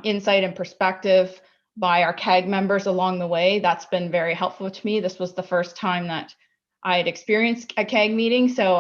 insight and perspective by our CAG members along the way. That's been very helpful to me. This was the first time that I had experienced a CAG meeting. So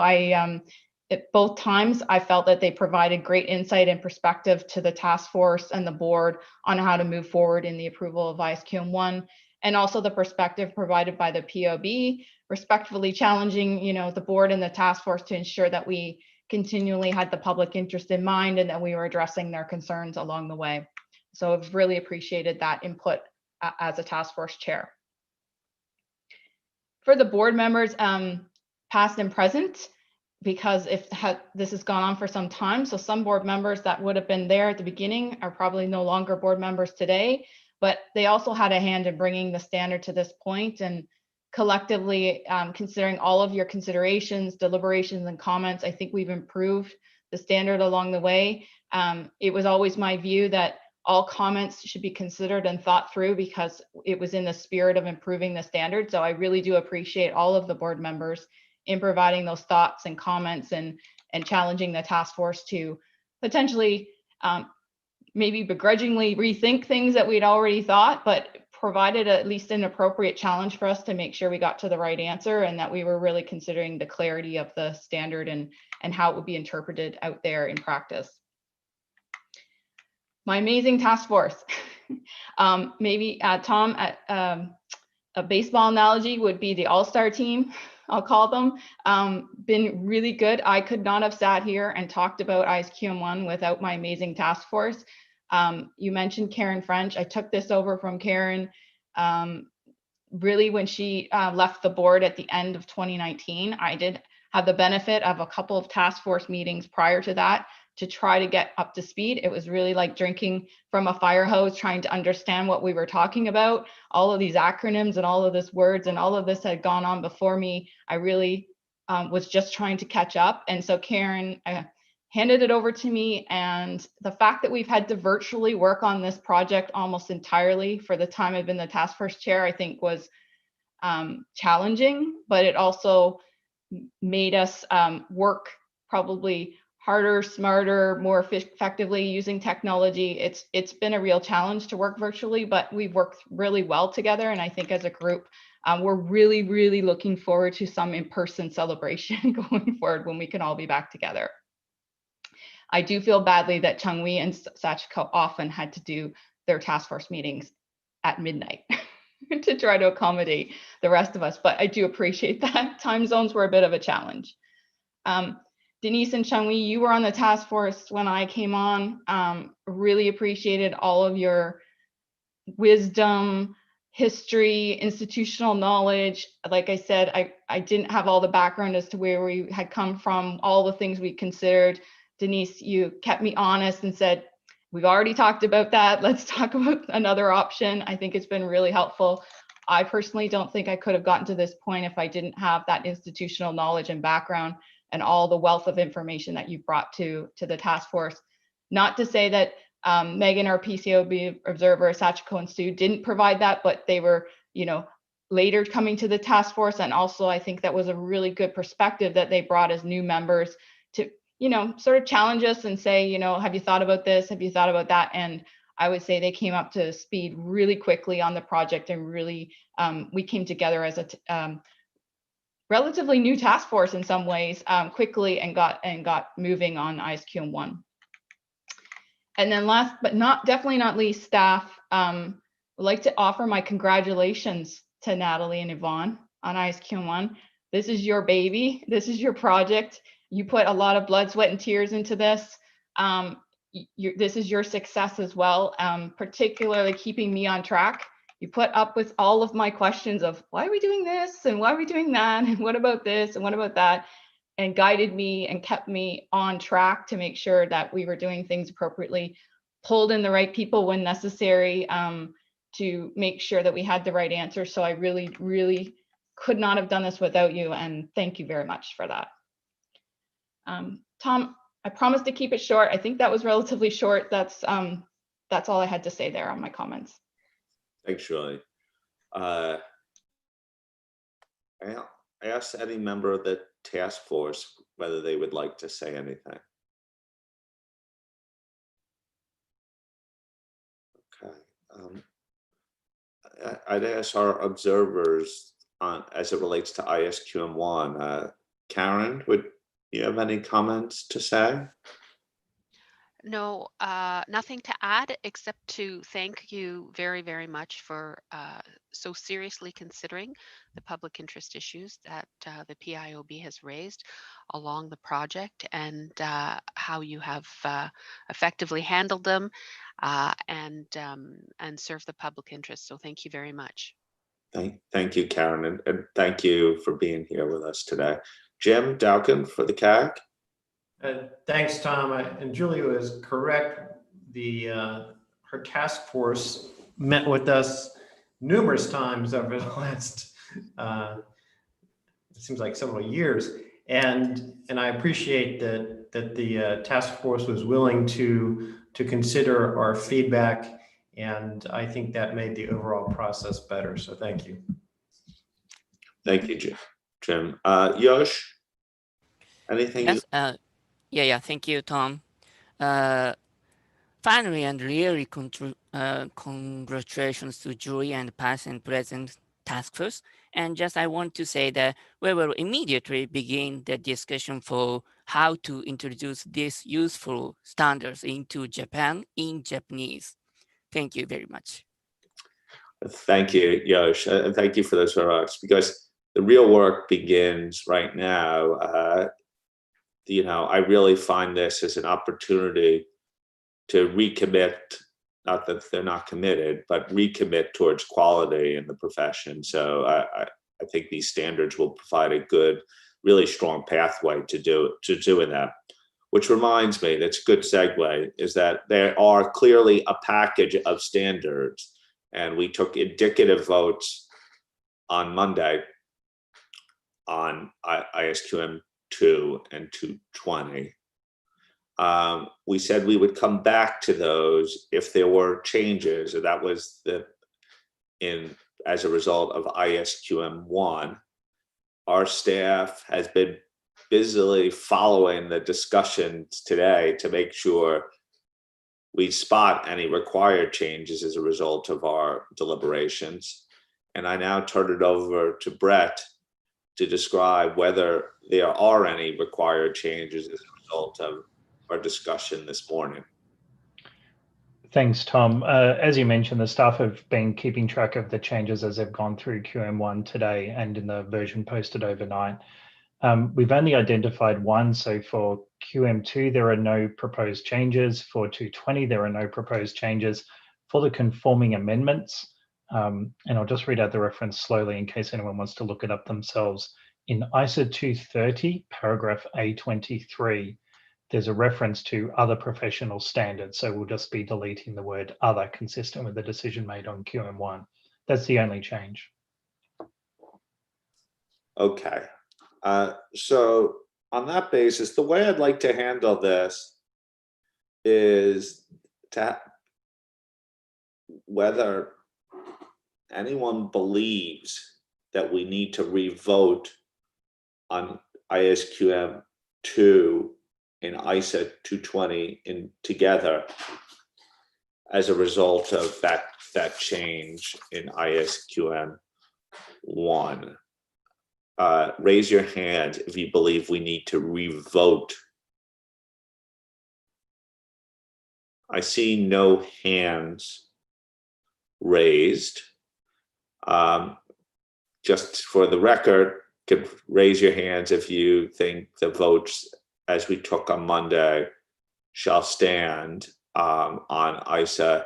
at both times, I felt that they provided great insight and perspective to the task force and the board on how to move forward in the approval of ISQM 1, and also the perspective provided by the POB, respectfully challenging, the board and the task force to ensure that we continually had the public interest in mind and that we were addressing their concerns along the way. So I've really appreciated that input as a task force chair. For the board members, past and present, because this has gone on for some time, so some board members that would have been there at the beginning are probably no longer board members today, but they also had a hand in bringing the standard to this point. And collectively, considering all of your considerations, deliberations, and comments, I think we've improved the standard along the way. It was always my view that all comments should be considered and thought through, because it was in the spirit of improving the standard. So I really do appreciate all of the board members in providing those thoughts and comments and challenging the task force to potentially maybe begrudgingly rethink things that we'd already thought, but provided at least an appropriate challenge for us to make sure we got to the right answer and that we were really considering the clarity of the standard and how it would be interpreted out there in practice. My amazing task force. Maybe Tom, a baseball analogy would be the all-star team, I'll call them. Been really good. I could not have sat here and talked about ISQM 1 without my amazing task force. You mentioned Karen French. I took this over from Karen really when she left the board at the end of 2019. I did have the benefit of a couple of task force meetings prior to that to try to get up to speed. It was really like drinking from a fire hose, trying to understand what we were talking about, all of these acronyms and all of this words, and all of this had gone on before me. I really was just trying to catch up. And so Karen handed it over to me. And the fact that we've had to virtually work on this project almost entirely for the time I've been the task force chair, I think was challenging, but it also made us work probably harder, smarter, more effectively using technology. It's been a real challenge to work virtually, but we've worked really well together. And I think as a group, we're really, really looking forward to some in-person celebration going forward when we can all be back together. I do feel badly that Changwei and Sachiko often had to do their task force meetings at midnight to try to accommodate the rest of us, but I do appreciate that. Time zones were a bit of a challenge. Denise and Changwei, you were on the task force when I came on. Really appreciated all of your wisdom, history, institutional knowledge. Like I said, I didn't have all the background as to where we had come from, all the things we considered. Denise, you kept me honest and said, we've already talked about that. Let's talk about another option. I think it's been really helpful. I personally don't think I could have gotten to this point if I didn't have that institutional knowledge and background and all the wealth of information that you've brought to the task force. Not to say that Megan, our PCAOB observer, Sachiko and Stu didn't provide that, but they were, later coming to the task force. And also I think that was a really good perspective that they brought as new members to, sort of challenge us and say, have you thought about this? Have you thought about that? And I would say they came up to speed really quickly on the project and really, we came together as a relatively new task force in some ways quickly and got moving on ISQM 1. And then last but definitely not least, staff, would like to offer my congratulations to Natalie and Yvonne on ISQM 1. This is your baby. This is your project. You put a lot of blood, sweat, and tears into this. This is your success as well, particularly keeping me on track. You put up with all of my questions of why are we doing this and why are we doing that and what about this and what about that, and guided me and kept me on track to make sure that we were doing things appropriately, pulled in the right people when necessary to make sure that we had the right answer. So I really, really could not have done this without you, and thank you very much for that. Tom, I promised to keep it short. I think that was relatively short. That's all I had to say there on my comments. Thanks, Julie. I asked any member of the task force whether they would like to say anything. Okay. I'd ask our observers as it relates to ISQM 1. Karen, would you have any comments to say? No, nothing to add except to thank you very, very much for so seriously considering the public interest issues that the PIOB has raised along the project and how you have effectively handled them and served the public interest. So thank you very much. Thank you, Karen, and thank you for being here with us today. Jim Dowkin for the CAG. Thanks, Tom. And Julie was correct. Her task force met with us numerous times over the last, it seems like several years. And I appreciate that the task force was willing to consider our feedback. And I think that made the overall process better. So thank you. Thank you, Jim. Yosh, anything? Yes. Yeah. Thank you, Tom. Finally, and really congratulations to Julie and past and present task force. And just I want to say that we will immediately begin the discussion for how to introduce these useful standards into Japan in Japanese. Thank you very much. Thank you, Yosh, and thank you for those remarks, because the real work begins right now. I really find this as an opportunity to recommit, not that they're not committed, but recommit towards quality in the profession. So I think these standards will provide a good, really strong pathway to doing that. Which reminds me, that's a good segue, is that there are clearly a package of standards, and we took indicative votes on Monday on ISQM 2 and 220. We said we would come back to those if there were changes, and that was as a result of ISQM 1. Our staff has been busily following the discussions today to make sure we spot any required changes as a result of our deliberations. And I now turn it over to Brett to describe whether there are any required changes as a result of our discussion this morning. Thanks, Tom. As you mentioned, the staff have been keeping track of the changes as they've gone through QM1 today and in the version posted overnight. We've only identified one, so for QM2, there are no proposed changes. For 220, there are no proposed changes. For the conforming amendments, and I'll just read out the reference slowly in case anyone wants to look it up themselves. In ISA 230, paragraph A23, there's a reference to other professional standards. So we'll just be deleting the word other consistent with the decision made on QM1. That's the only change. Okay. So on that basis, the way I'd like to handle this is to whether anyone believes that we need to revote on ISQM 2 and ISA 220 in together as a result of that change in ISQM 1. Raise your hand if you believe we need to revote. I see no hands raised. Just for the record, could raise your hands if you think the votes as we took on Monday shall stand on ISA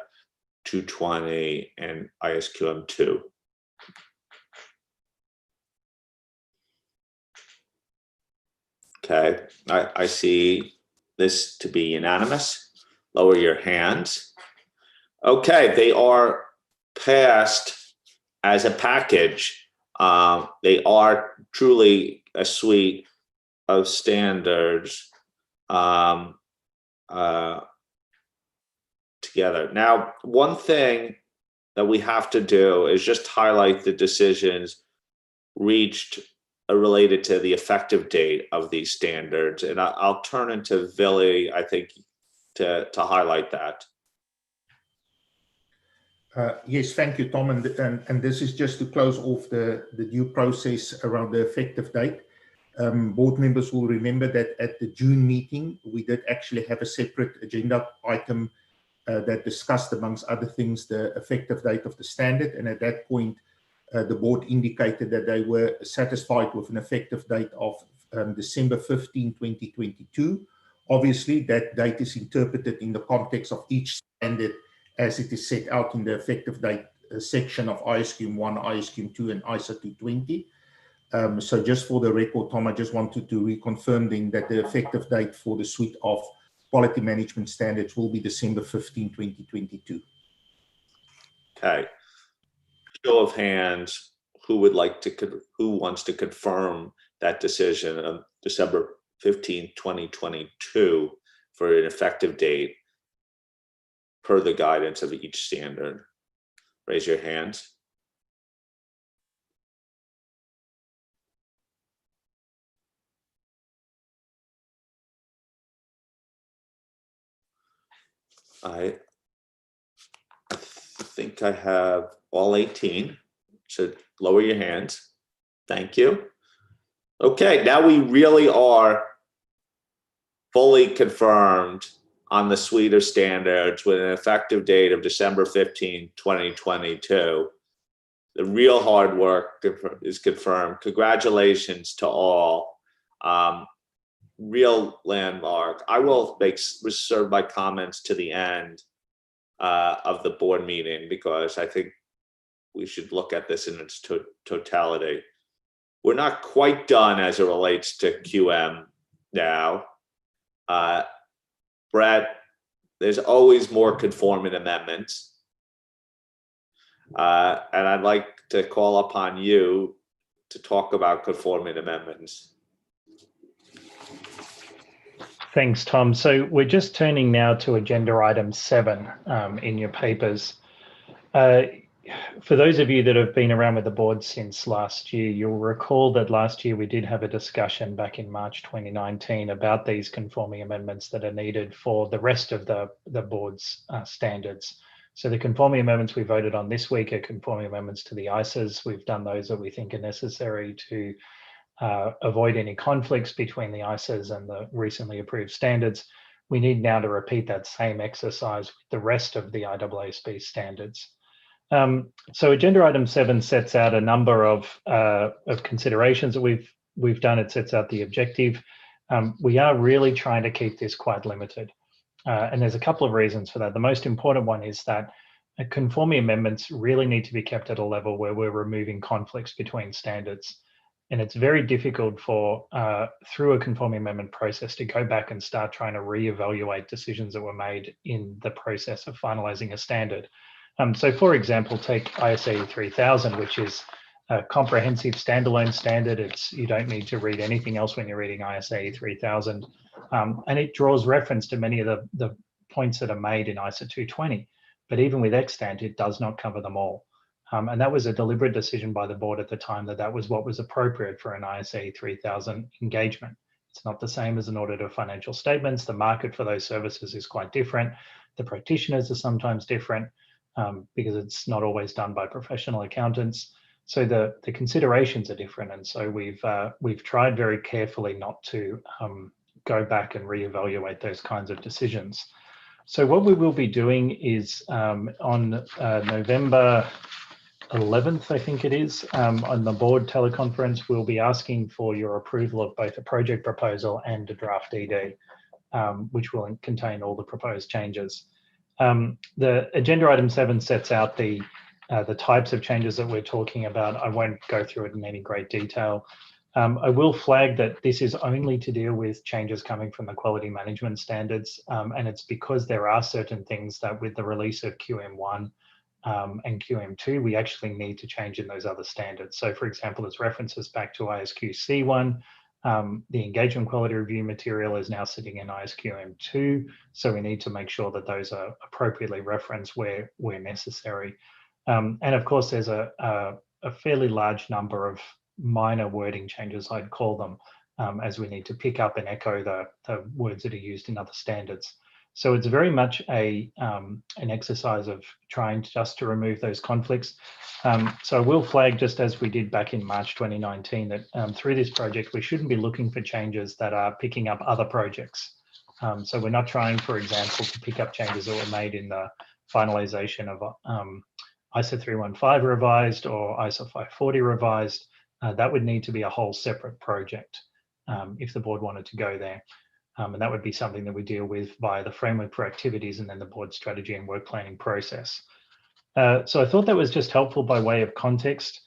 220 and ISQM 2. Okay, I see this to be unanimous. Lower your hands. Okay, they are passed as a package. They are truly a suite of standards together. Now, one thing that we have to do is just highlight the decisions reached related to the effective date of these standards. And I'll turn into Vili, I think, to highlight that. Yes, thank you, Tom. And this is just to close off the due process around the effective date. Board members will remember that at the June meeting, we did actually have a separate agenda item that discussed, amongst other things, the effective date of the standard. And at that point, the board indicated that they were satisfied with an effective date of December 15, 2022. Obviously, that date is interpreted in the context of each standard as it is set out in the effective date section of ISQM 1, ISQM 2, and ISA 220. So just for the record, Tom, I just wanted to reconfirm then that the effective date for the suite of quality management standards will be December 15, 2022. Okay. Show of hands, who wants to confirm that decision of December 15, 2022 for an effective date per the guidance of each standard? Raise your hands. I think I have all 18, so lower your hands. Thank you. Okay, now we really are fully confirmed on the suite of standards with an effective date of December 15, 2022. The real hard work is confirmed. Congratulations to all. Real landmark. I will reserve my comments to the end of the board meeting because I think we should look at this in its totality. We're not quite done as it relates to QM now. Brett, there's always more conforming amendments. And I'd like to call upon you to talk about conforming amendments. Thanks, Tom. So we're just turning now to agenda item 7 in your papers. for those of you that have been around with the board since last year, you'll recall that last year we did have a discussion back in March 2019 about these conforming amendments that are needed for the rest of the board's standards. So the conforming amendments we voted on this week are conforming amendments to the ISAs. We've done those that we think are necessary to avoid any conflicts between the ISAs and the recently approved standards. We need now to repeat that same exercise with the rest of the IAASB standards. So agenda item 7 sets out a number of considerations that we've done. It sets out the objective. We are really trying to keep this quite limited. And there's a couple of reasons for that. The most important one is that conforming amendments really need to be kept at a level where we're removing conflicts between standards. And it's very difficult for, through a conforming amendment process, to go back and start trying to reevaluate decisions that were made in the process of finalizing a standard. So for example, take ISA 3000, which is a comprehensive standalone standard. You don't need to read anything else when you're reading ISA 3000. And it draws reference to many of the points that are made in ISA 220. But even with extant, it does not cover them all. And that was a deliberate decision by the board at the time that was what was appropriate for an ISA 3000 engagement. It's not the same as an audit of financial statements. The market for those services is quite different. The practitioners are sometimes different because it's not always done by professional accountants. So the considerations are different. And so we've tried very carefully not to go back and reevaluate those kinds of decisions. So what we will be doing is on November 11th, I think it is, on the board teleconference, we'll be asking for your approval of both a project proposal and a draft ED, which will contain all the proposed changes. The agenda item 7 sets out the types of changes that we're talking about. I won't go through it in any great detail. I will flag that this is only to deal with changes coming from the quality management standards, and it's because there are certain things that with the release of QM1 and QM2, we actually need to change in those other standards. So for example, there's references back to ISQC1. The engagement quality review material is now sitting in ISQM2, so we need to make sure that those are appropriately referenced where necessary. And of course, there's a fairly large number of minor wording changes, I'd call them, as we need to pick up and echo the words that are used in other standards. So it's very much an exercise of trying just to remove those conflicts. So I will flag, just as we did back in March 2019, that through this project, we shouldn't be looking for changes that are picking up other projects. So we're not trying, for example, to pick up changes that were made in the finalization of ISA 315 revised or ISA 540 revised. That would need to be a whole separate project if the board wanted to go there. And that would be something that we deal with via the framework for activities and then the board strategy and work planning process. So I thought that was just helpful by way of context.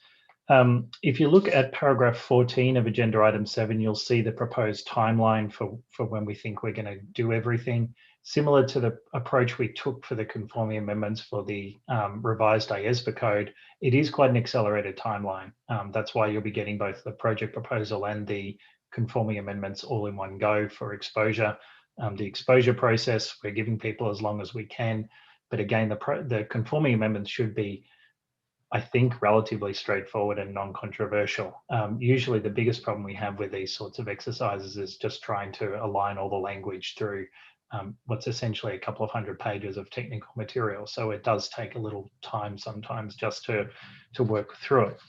If you look at paragraph 14 of agenda item 7, you'll see the proposed timeline for when we think we're going to do everything. Similar to the approach we took for the conforming amendments for the revised IAASB code, it is quite an accelerated timeline. That's why you'll be getting both the project proposal and the conforming amendments all in one go for exposure. The exposure process, we're giving people as long as we can. But again, the conforming amendments should be, I think, relatively straightforward and non-controversial. Usually the biggest problem we have with these sorts of exercises is just trying to align all the language through what's essentially a couple of hundred pages of technical material. So it does take a little time sometimes just to work through it.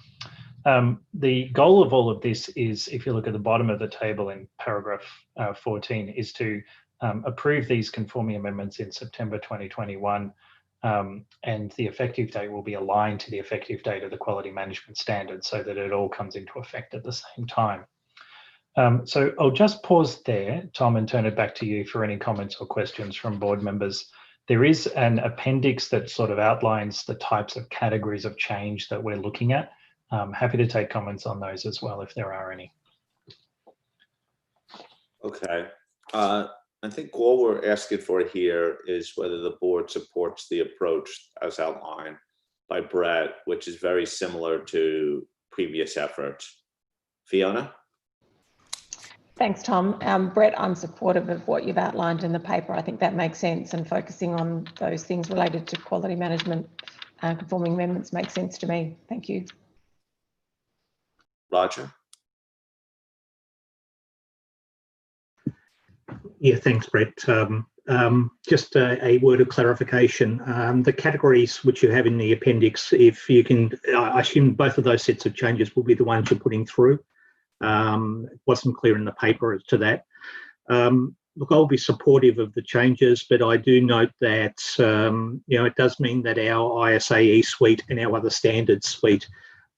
The goal of all of this is, if you look at the bottom of the table in paragraph 14, is to approve these conforming amendments in September 2021, and the effective date will be aligned to the effective date of the quality management standard so that it all comes into effect at the same time. So I'll just pause there, Tom, and turn it back to you for any comments or questions from board members. There is an appendix that sort of outlines the types of categories of change that we're looking at. I'm happy to take comments on those as well if there are any. Okay. I think all we're asking for here is whether the board supports the approach as outlined by Brett, which is very similar to previous efforts. Fiona? Thanks, Tom. Brett, I'm supportive of what you've outlined in the paper. I think that makes sense, and focusing on those things related to quality management conforming amendments make sense to me. Thank you. Roger? Yeah, thanks, Brett. Just a word of clarification. The categories which you have in the appendix, if you can, I assume both of those sets of changes will be the ones you're putting through. It wasn't clear in the paper as to that. Look, I'll be supportive of the changes, but I do note that it does mean that our ISAE suite and our other standards suite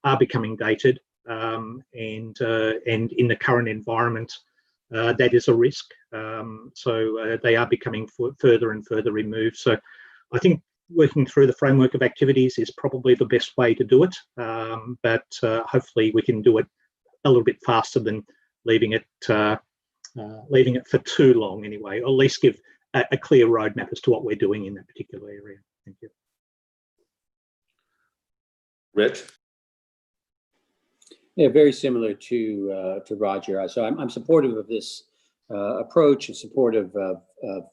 are becoming dated, and in the current environment, that is a risk. So they are becoming further and further removed. So I think working through the framework of activities is probably the best way to do it, but hopefully we can do it a little bit faster than leaving it for too long anyway, or at least give a clear roadmap as to what we're doing in that particular area. Thank you. Rich? Yeah, very similar to Roger. So I'm supportive of this approach and supportive of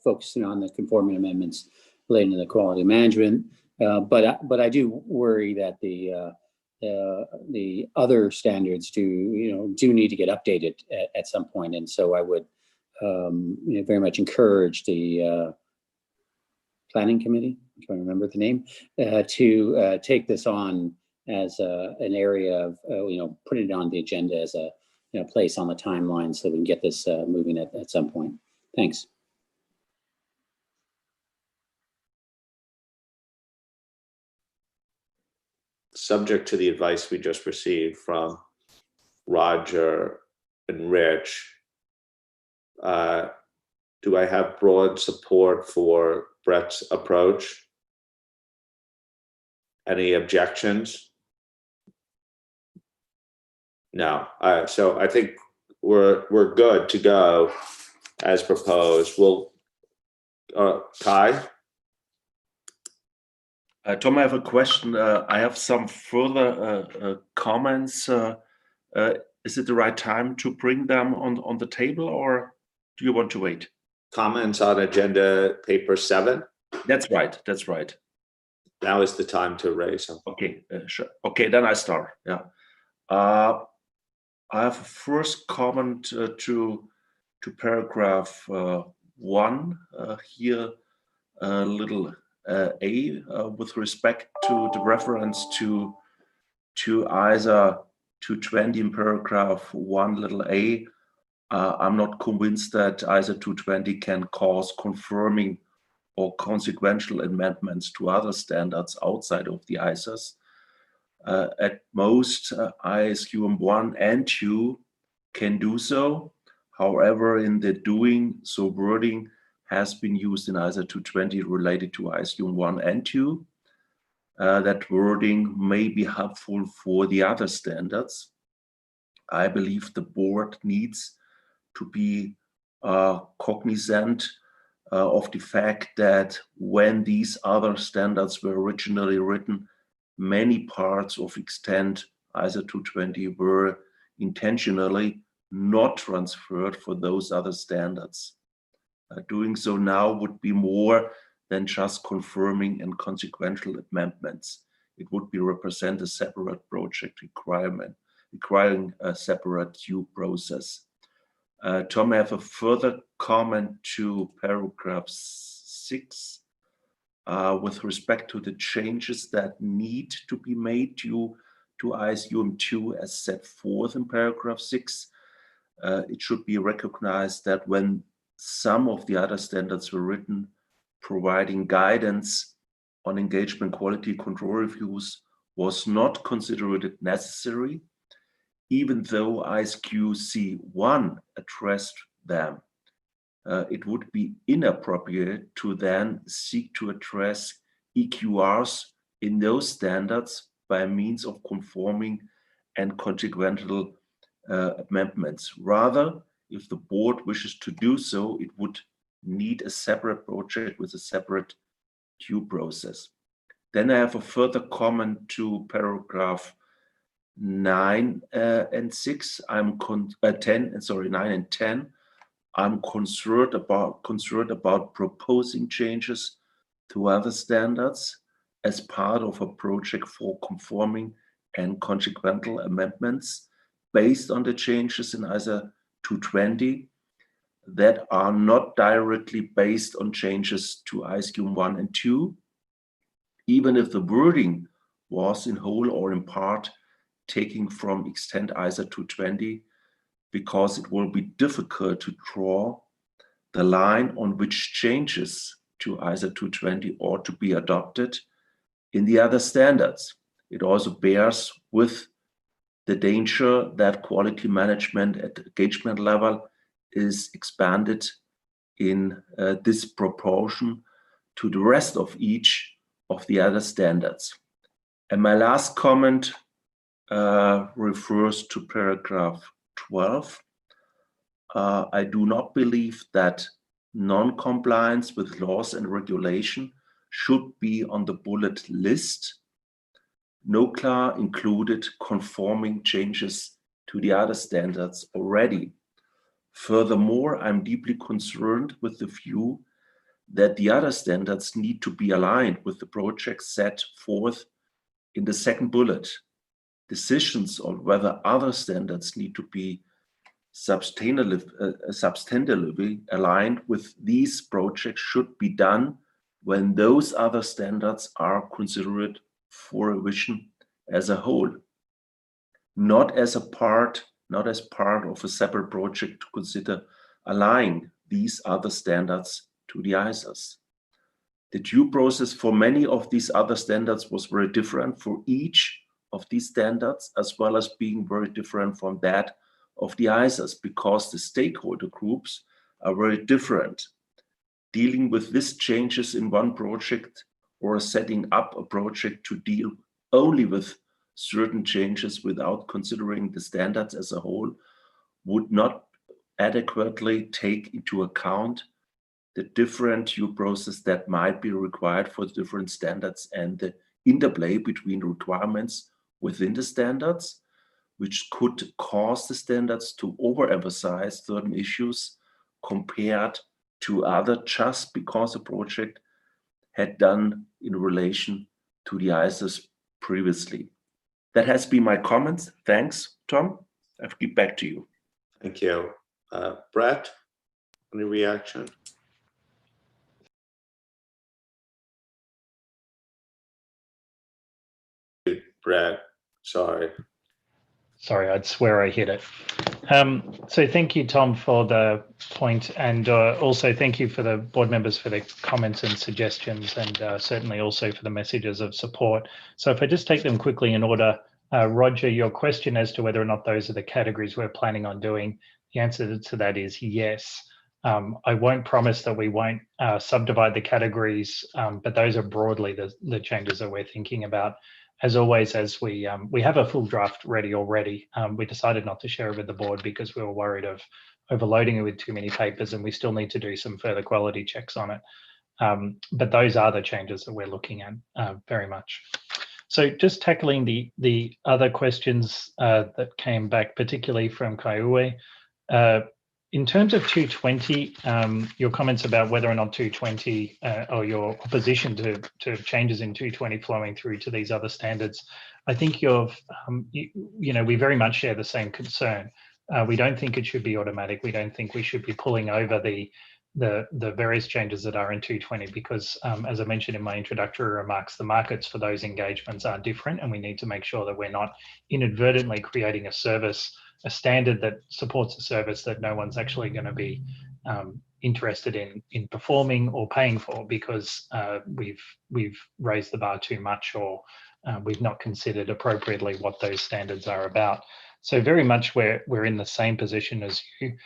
focusing on the conforming amendments relating to the quality management. But I do worry that the other standards do need to get updated at some point, and so I would very much encourage the planning committee, I'm trying to remember the name, to take this on as an area of putting it on the agenda as a place on the timeline so we can get this moving at some point. Thanks. Subject to the advice we just received from Roger and Rich, do I have broad support for Brett's approach? Any objections? No. So I think we're good to go as proposed. We'll Kai? Tom, I have a question. I have some further comments. Is it the right time to bring them on the table, or do you want to wait? Comments on agenda paper 7? That's right. That's right. Now is the time to raise them. Okay, sure. Okay, then I start. Yeah. I have a first comment to paragraph 1 here, little a with respect to the reference to ISA 220 in paragraph 1 little a. I'm not convinced that ISA 220 can cause confirming or consequential amendments to other standards outside of the ISAs. At most, ISQM 1 and 2 can do so. However, in the doing so wording has been used in ISA 220 related to ISQM 1 and 2. That wording may be helpful for the other standards. I believe the board needs to be cognizant of the fact that when these other standards were originally written, many parts of extent ISA 220 were intentionally not transferred for those other standards. Doing so now would be more than just confirming and consequential amendments. It would be represent a separate project requiring a separate due process. Tom, I have a further comment to paragraph 6 with respect to the changes that need to be made to ISQM 2 as set forth in paragraph 6. It should be recognized that when some of the other standards were written, providing guidance on engagement quality control reviews was not considered necessary, even though ISQC 1 addressed them. It would be inappropriate to then seek to address EQRs in those standards by means of conforming and consequential amendments. Rather, if the board wishes to do so, it would need a separate project with a separate due process. Then I have a further comment to paragraph 9 and 6. 9 and 10. I'm concerned about proposing changes to other standards as part of a project for conforming and consequential amendments based on the changes in ISA 220 that are not directly based on changes to ISQM 1 and 2, even if the wording was in whole or in part taken from extent ISA 220, because it will be difficult to draw the line on which changes to ISA 220 ought to be adopted in the other standards. It also bears with the danger that quality management at engagement level is expanded in disproportion to the rest of each of the other standards. And my last comment refers to paragraph 12. I do not believe that non-compliance with laws and regulation should be on the bullet list. NOCLA included conforming changes to the other standards already. Furthermore, I'm deeply concerned with the view that the other standards need to be aligned with the projects set forth in the second bullet. Decisions on whether other standards need to be substantively aligned with these projects should be done when those other standards are considered for revision as a whole, not as part of a separate project to consider aligning these other standards to the ISAs. The due process for many of these other standards was very different for each of these standards, as well as being very different from that of the ISAs, because the stakeholder groups are very different. Dealing with these changes in one project or setting up a project to deal only with certain changes without considering the standards as a whole would not adequately take into account the different due process that might be required for the different standards and the interplay between requirements within the standards, which could cause the standards to overemphasize certain issues compared to other, just because a project had done in relation to the ISAs previously. That has been my comments. Thanks, Tom. I'll give back to you. Thank you. Brett, any reaction? Brett, sorry. Sorry, I'd swear I hit it. So thank you, Tom, for the point, and also thank you for the board members for their comments and suggestions, and certainly also for the messages of support. So if I just take them quickly in order, Roger, your question as to whether or not those are the categories we're planning on doing, the answer to that is yes. I won't promise that we won't subdivide the categories, but those are broadly the changes that we're thinking about. As always, as we have a full draft ready already, we decided not to share it with the board because we were worried of overloading it with too many papers, and we still need to do some further quality checks on it. But those are the changes that we're looking at very much. So just tackling the other questions that came back, particularly from Kaiue. In terms of 220, your comments about whether or not 220 or your opposition to changes in 220 flowing through to these other standards, I think we very much share the same concern. We don't think it should be automatic. We don't think we should be pulling over the various changes that are in 220 because, as I mentioned in my introductory remarks, the markets for those engagements are different, and we need to make sure that we're not inadvertently creating a standard that supports a service that no one's actually going to be interested in performing or paying for because we've raised the bar too much or we've not considered appropriately what those standards are about. So very much we're in the same position as you.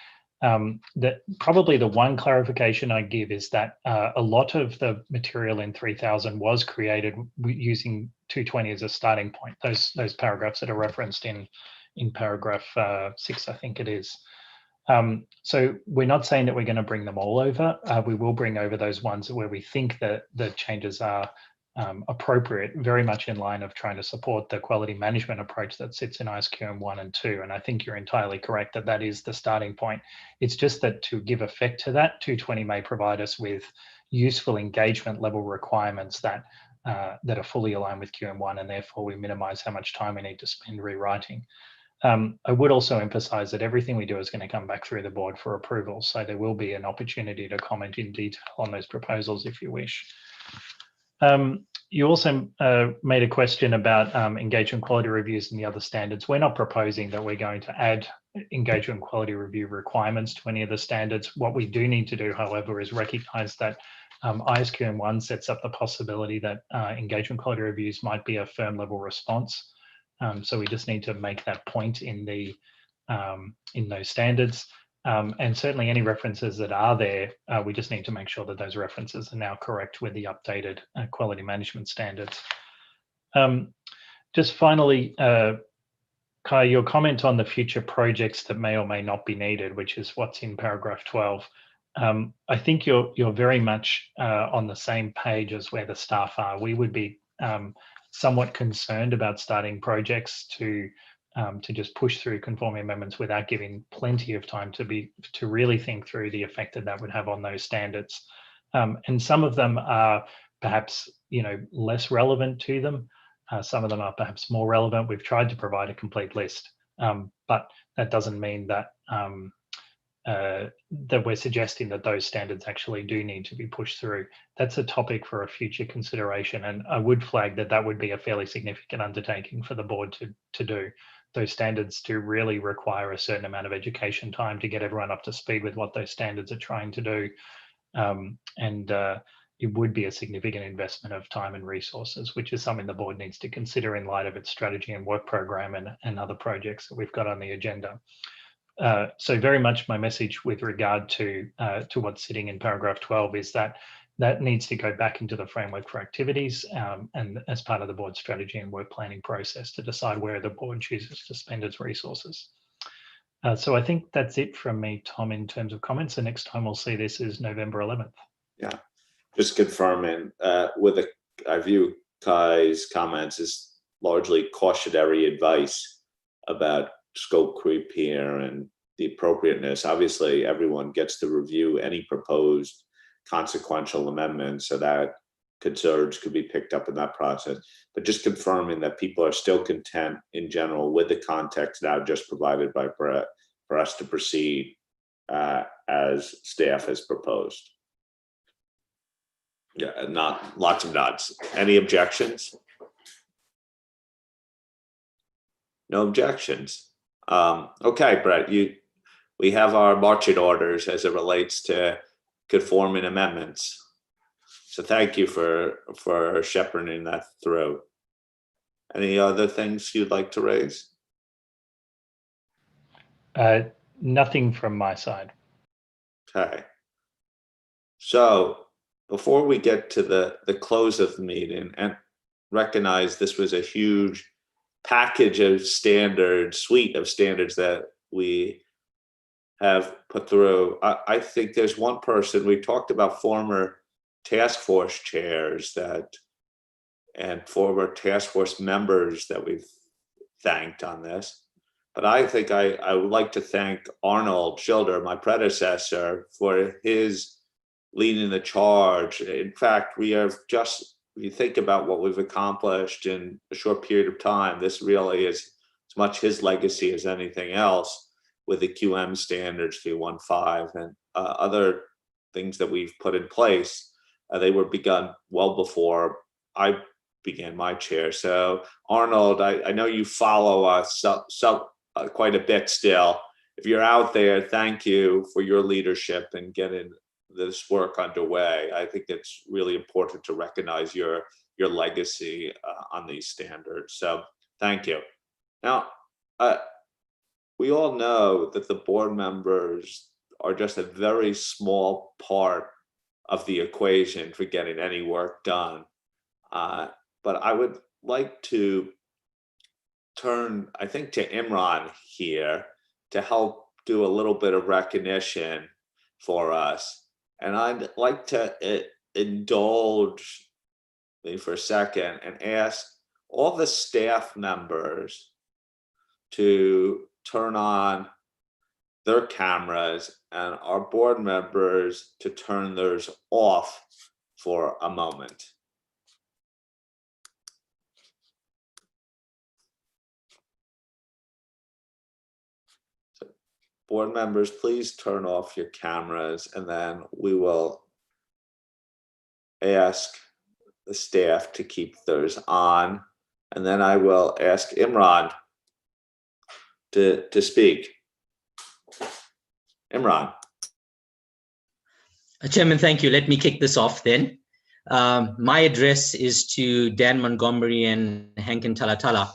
That probably the one clarification I give is that a lot of the material in 3000 was created using 220 as a starting point. Those paragraphs that are referenced in paragraph 6, I think it is. So we're not saying that we're going to bring them all over. We will bring over those ones where we think that the changes are appropriate, very much in line of trying to support the quality management approach that sits in ISQM 1 and 2. And I think you're entirely correct that that is the starting point. It's just that to give effect to that, 220 may provide us with useful engagement level requirements that that are fully aligned with QM1, and therefore we minimize how much time we need to spend rewriting. I would also emphasize that everything we do is going to come back through the board for approval. So there will be an opportunity to comment in detail on those proposals if you wish. You also made a question about engagement quality reviews and the other standards. We're not proposing that we're going to add engagement quality review requirements to any of the standards. What we do need to do, however, is recognize that ISQM1 sets up the possibility that engagement quality reviews might be a firm level response. So we just need to make that point in those standards. And certainly any references that are there, we just need to make sure that those references are now correct with the updated quality management standards. Just finally, Kai, your comment on the future projects that may or may not be needed, which is what's in paragraph 12. I think you're very much on the same page as where the staff are. We would be somewhat concerned about starting projects to just push through conforming amendments without giving plenty of time to really think through the effect that would have on those standards. And some of them are perhaps less relevant to them. Some of them are perhaps more relevant. We've tried to provide a complete list, but that doesn't mean that that we're suggesting that those standards actually do need to be pushed through. That's a topic for a future consideration, and I would flag that would be a fairly significant undertaking for the board to do. Those standards do really require a certain amount of education time to get everyone up to speed with what those standards are trying to do, and it would be a significant investment of time and resources, which is something the board needs to consider in light of its strategy and work program and other projects that we've got on the agenda. So very much my message with regard to what's sitting in paragraph 12 is that needs to go back into the framework for activities and as part of the board strategy and work planning process to decide where the board chooses to spend its resources. So I think that's it from me, Tom, in terms of comments. The next time we'll see this is November 11th. Yeah, just confirming I view Kai's comments as largely cautionary advice about scope creep here and the appropriateness. Obviously, everyone gets to review any proposed consequential amendments, so that concerns could be picked up in that process. But just confirming that people are still content in general with the context now just provided by Brett for us to proceed as staff has proposed. Yeah, not lots of nods. Any objections? No objections. Okay, Brett, we have our marching orders as it relates to conforming amendments. So thank you for shepherding that through. Any other things you'd like to raise? Nothing from my side. Okay. So before we get to the close of the meeting and recognize this was a huge package of standards, suite of standards that we have put through, I think there's one person, we talked about former task force chairs and former task force members that we've thanked on this. But I think I would like to thank Arnold Schilder, my predecessor, for his leading the charge. In fact, we have just, if you think about what we've accomplished in a short period of time, this really is as much his legacy as anything else with the QM standards, 315, and other things that we've put in place. They were begun well before I began my chair. So Arnold, I know you follow us quite a bit still. If you're out there, thank you for your leadership in getting this work underway. I think it's really important to recognize your legacy on these standards. So thank you. Now, we all know that the board members are just a very small part of the equation for getting any work done. But I would like to turn, I think, to Imran here to help do a little bit of recognition for us. And I'd like to indulge me for a second and ask all the staff members to turn on their cameras and our board members to turn theirs off for a moment. board members, please turn off your cameras, and then we will ask the staff to keep theirs on. And then I will ask Imran to speak. Imran. Chairman, thank you. Let me kick this off then. My address is to Dan Montgomery and Hankin Talatala.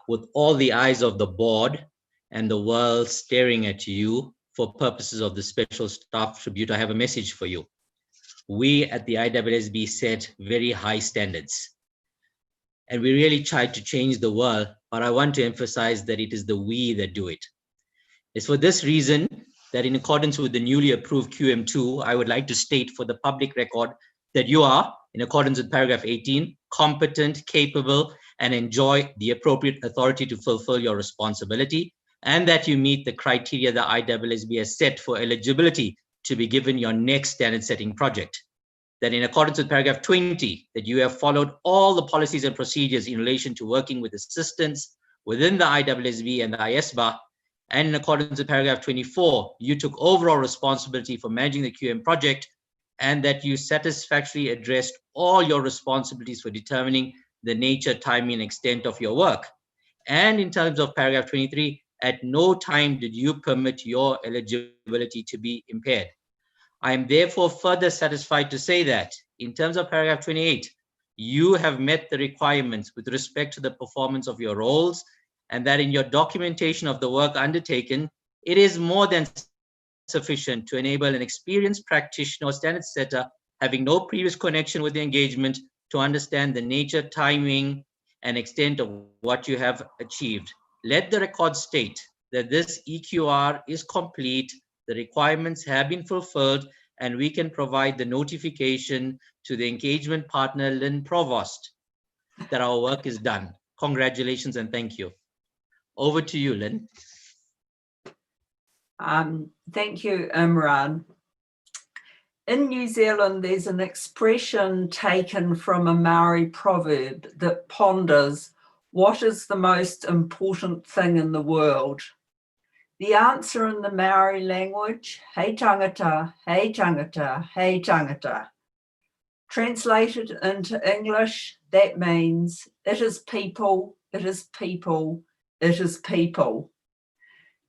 With all the eyes of the board and the world staring at you for purposes of the special staff tribute, I have a message for you. We at the IAASB set very high standards, and we really tried to change the world, but I want to emphasize that it is the we that do it. It's for this reason that in accordance with the newly approved QM2, I would like to state for the public record that you are, in accordance with paragraph 18, competent, capable, and enjoy the appropriate authority to fulfill your responsibility, and that you meet the criteria the IAASB has set for eligibility to be given your next standard setting project. That in accordance with paragraph 20, that you have followed all the policies and procedures in relation to working with assistants within the IAASB and the ISBA, and in accordance with paragraph 24, you took overall responsibility for managing the QM project, and that you satisfactorily addressed all your responsibilities for determining the nature, timing, and extent of your work. And in terms of paragraph 23, at no time did you permit your eligibility to be impaired. I am therefore further satisfied to say that in terms of paragraph 28, you have met the requirements with respect to the performance of your roles, and that in your documentation of the work undertaken, it is more than sufficient to enable an experienced practitioner or standard setter having no previous connection with the engagement to understand the nature, timing, and extent of what you have achieved. Let the record state that this EQR is complete, the requirements have been fulfilled, and we can provide the notification to the engagement partner, Lynn Provost, that our work is done. Congratulations and thank you. Over to you, Lynn. Thank you, Imran. In New Zealand, there's an expression taken from a Maori proverb that ponders what is the most important thing in the world. The answer in the Maori language, hei tangata, hei tangata, hei tangata. Translated into English, that means it is people, it is people, it is people.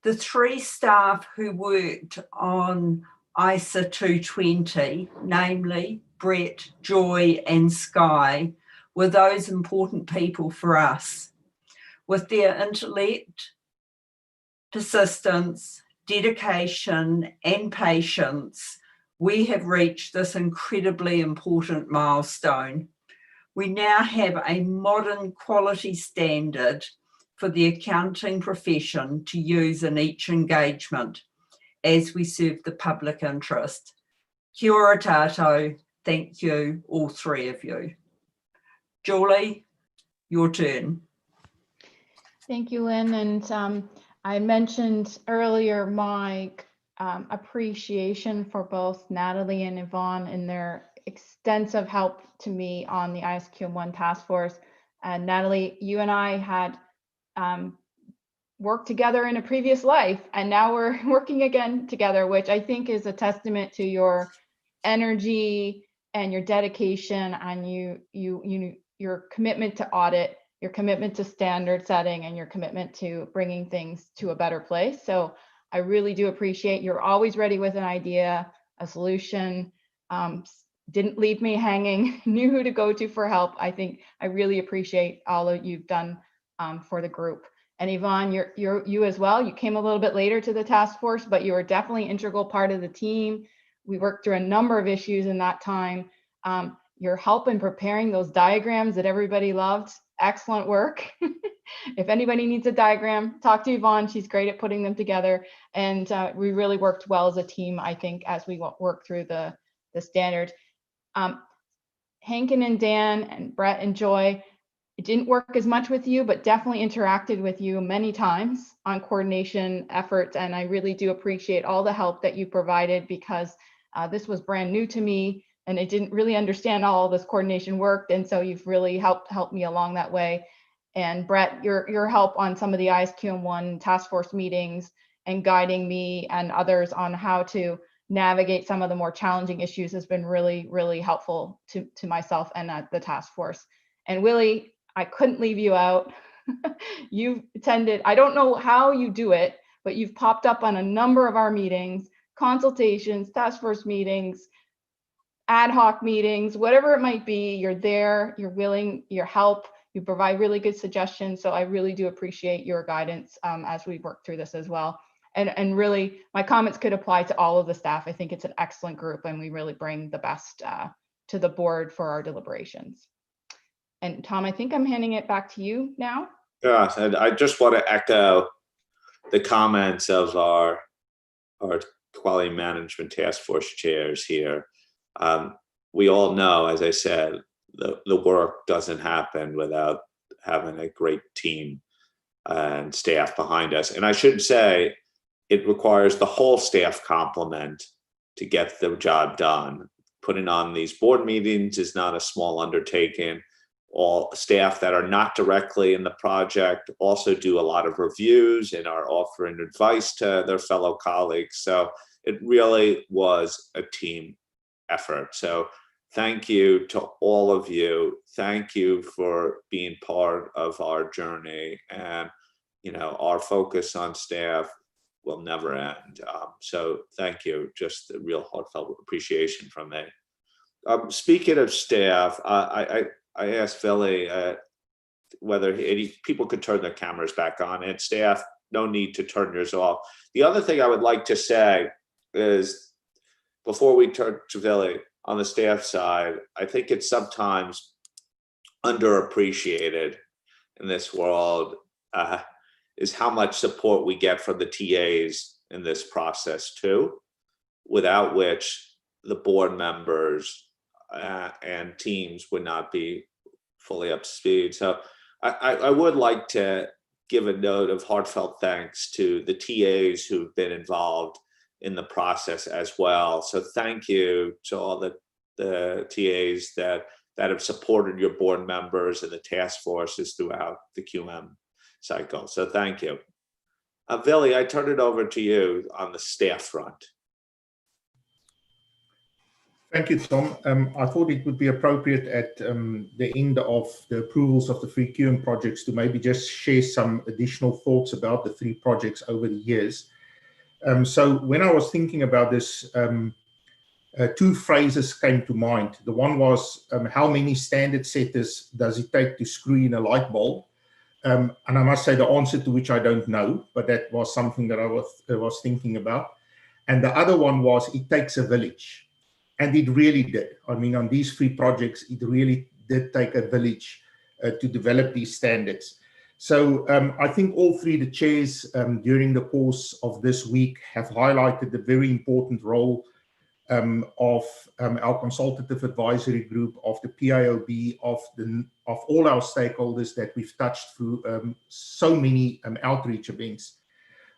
The three staff who worked on ISA 220, namely Brett, Joy and Sky, were those important people for us. With their intellect, persistence, dedication and patience, we have reached this incredibly important milestone. We now have a modern quality standard for the accounting profession to use in each engagement as we serve the public interest. Kia ora tātou, thank you, all three of you. Julie, your turn. Thank you, Lynn. And I mentioned earlier my appreciation for both Natalie and Yvonne and their extensive help to me on the ISQM1 task force. And Natalie, you and I had worked together in a previous life, and now we're working again together, which I think is a testament to your energy and your dedication and your commitment to audit, your commitment to standard setting, and your commitment to bringing things to a better place. So I really do appreciate you're always ready with an idea, a solution, didn't leave me hanging, knew who to go to for help. I think I really appreciate all that you've done for the group. And Yvonne, you as well. You came a little bit later to the task force, but you were definitely an integral part of the team. We worked through a number of issues in that time. Your help in preparing those diagrams that everybody loved, excellent work. If anybody needs a diagram, talk to Yvonne. She's great at putting them together. And we really worked well as a team, I think, as we work through the standard. Hankin and Dan and Brett and Joy, it didn't work as much with you, but definitely interacted with you many times on coordination efforts. And I really do appreciate all the help that you provided, because this was brand new to me and I didn't really understand how all this coordination worked. And so you've really helped me along that way. And Brett, your help on some of the ISQM1 task force meetings and guiding me and others on how to navigate some of the more challenging issues has been really, really helpful to myself and the task force. And Willie, I couldn't leave you out. You've attended, I don't know how you do it, but you've popped up on a number of our meetings, consultations, task force meetings, ad hoc meetings, whatever it might be, you're there, you're willing, your help, you provide really good suggestions. So I really do appreciate your guidance as we work through this as well. And really, my comments could apply to all of the staff. I think it's an excellent group and we really bring the best to the board for our deliberations. And Tom, I think I'm handing it back to you now. Yeah, and I just want to echo the comments of our quality management task force chairs here. We all know, as I said, the work doesn't happen without having a great team and staff behind us. And I should say, it requires the whole staff complement to get the job done. Putting on these board meetings is not a small undertaking. All staff that are not directly in the project also do a lot of reviews and are offering advice to their fellow colleagues. So it really was a team effort. So thank you to all of you. Thank you for being part of our journey. And, you know, our focus on staff will never end. So thank you. Just a real heartfelt appreciation from me. Speaking of staff, I asked Philly whether people could turn their cameras back on, and staff, no need to turn yours off. The other thing I would like to say is, before we turn to Philly, on the staff side, I think it's sometimes underappreciated in this world is how much support we get from the TAs in this process too, without which the board members and teams would not be fully up to speed. So I would like to give a note of heartfelt thanks to the TAs who've been involved in the process as well. So thank you to all the TAs that have supported your board members and the task forces throughout the QM cycle. So thank you. Billy, I turn it over to you on the staff front. Thank you, Tom. I thought it would be appropriate at the end of the approvals of the three QM projects to maybe just share some additional thoughts about the three projects over the years. So when I was thinking about this, two phrases came to mind. The one was, how many standard setters does it take to screw in a light bulb? And I must say the answer to which I don't know, but that was something that I was thinking about. And the other one was, it takes a village. And it really did. I mean, on these three projects, it really did take a village to develop these standards. So I think all three the chairs during the course of this week have highlighted the very important role of our consultative advisory group, of the PIOB, of all our stakeholders that we've touched through so many outreach events.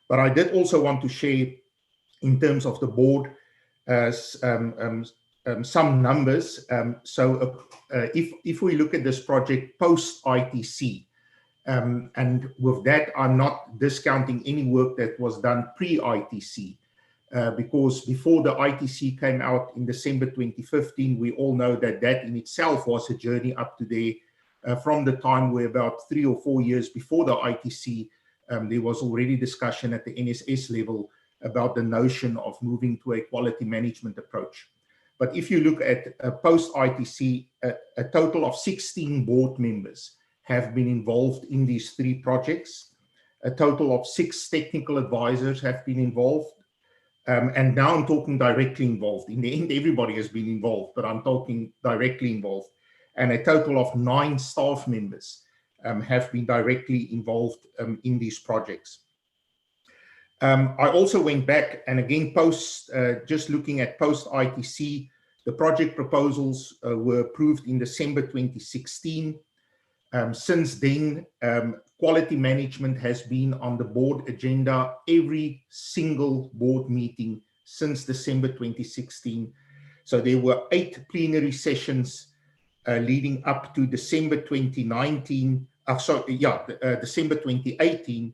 But I did also want to share, in terms of the board, some numbers. So if we look at this project post ITC, and with that, I'm not discounting any work that was done pre-ITC, because before the ITC came out in December 2015, we all know that that in itself was a journey up to there. From the time where about 3 or 4 years before the ITC, there was already discussion at the NSS level about the notion of moving to a quality management approach. But if you look at post-ITC, a total of 16 board members have been involved in these three projects. A total of 6 technical advisors have been involved. And now I'm talking directly involved. In the end, everybody has been involved, but I'm talking directly involved. And a total of 9 staff members have been directly involved in these projects. I also went back and again, just looking at post-ITC, the project proposals were approved in December 2016. Since then, quality management has been on the board agenda every single board meeting since December 2016. So there were 8 plenary sessions leading up to December 2019, December 2018,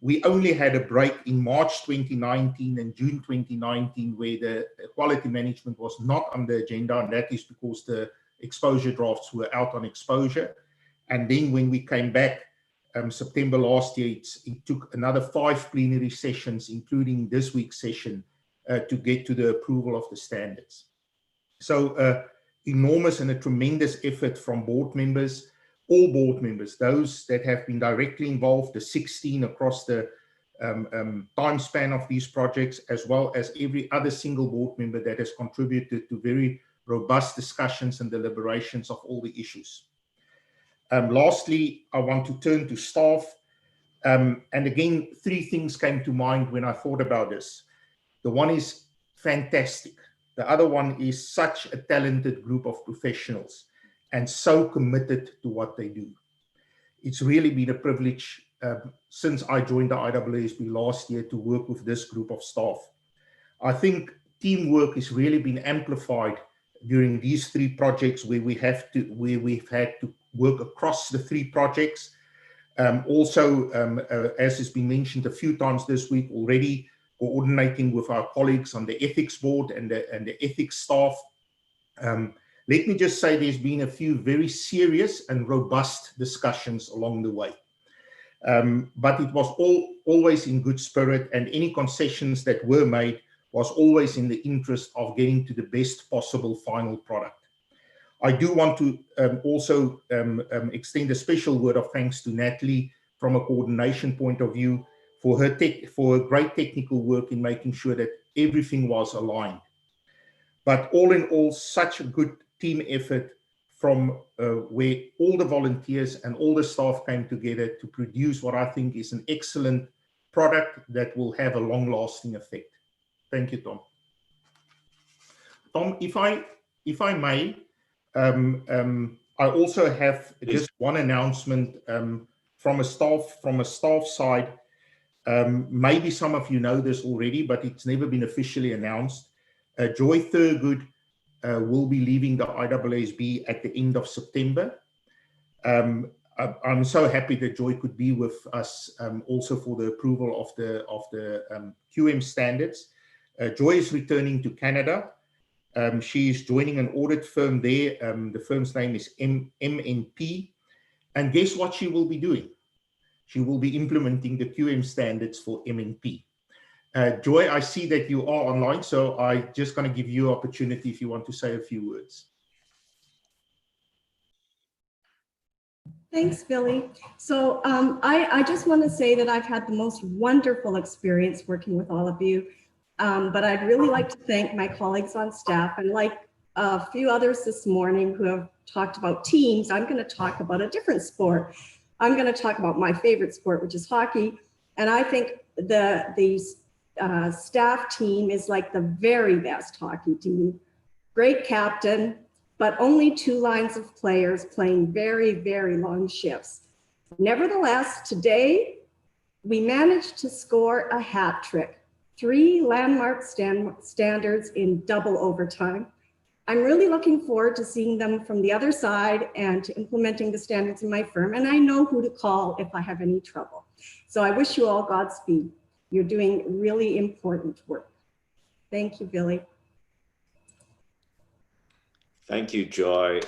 we only had a break in March 2019 and June 2019 where the quality management was not on the agenda, and that is because the exposure drafts were out on exposure. And then when we came back September last year, it took another 5 plenary sessions, including this week's session, to get to the approval of the standards. So enormous and a tremendous effort from board members, all board members, those that have been directly involved, the 16 across the time span of these projects, as well as every other single board member that has contributed to very robust discussions and deliberations of all the issues. Lastly, I want to turn to staff. And again, 3 things came to mind when I thought about this. The one is fantastic. The other one is such a talented group of professionals and so committed to what they do. It's really been a privilege since I joined the IAASB last year to work with this group of staff. I think teamwork has really been amplified during these 3 projects where we've had to work across the 3 projects. Also, as has been mentioned a few times this week already, coordinating with our colleagues on the ethics board and the ethics staff. Let me just say there's been a few very serious and robust discussions along the way. But it was always in good spirit, and any concessions that were made was always in the interest of getting to the best possible final product. I do want to also extend a special word of thanks to Natalie from a coordination point of view for her great technical work in making sure that everything was aligned. But all in all, such a good team effort from where all the volunteers and all the staff came together to produce what I think is an excellent product that will have a long-lasting effect. Thank you, Tom. Tom, if I may, I also have just one announcement from a staff side. Maybe some of you know this already, but it's never been officially announced. Joy Thurgood will be leaving the IAASB at the end of September. I'm so happy that Joy could be with us also for the approval of the QM standards. Joy is returning to Canada. She is joining an audit firm there. The firm's name is MNP. And guess what she will be doing? She will be implementing the QM standards for MNP. Joy, I see that you are online, so I'm just going to give you an opportunity if you want to say a few words. Thanks, Billy. So I just want to say that I've had the most wonderful experience working with all of you. But I'd really like to thank my colleagues on staff, and like a few others this morning who have talked about teams, I'm going to talk about a different sport. I'm going to talk about my favorite sport, which is hockey. And I think the staff team is like the very best hockey team. Great captain, but only 2 lines of players playing very, very long shifts. Nevertheless, today we managed to score a hat trick. 3 landmark standards in double overtime. I'm really looking forward to seeing them from the other side and to implementing the standards in my firm. And I know who to call if I have any trouble. So I wish you all Godspeed. You're doing really important work. Thank you, Billy. Thank you, Joy.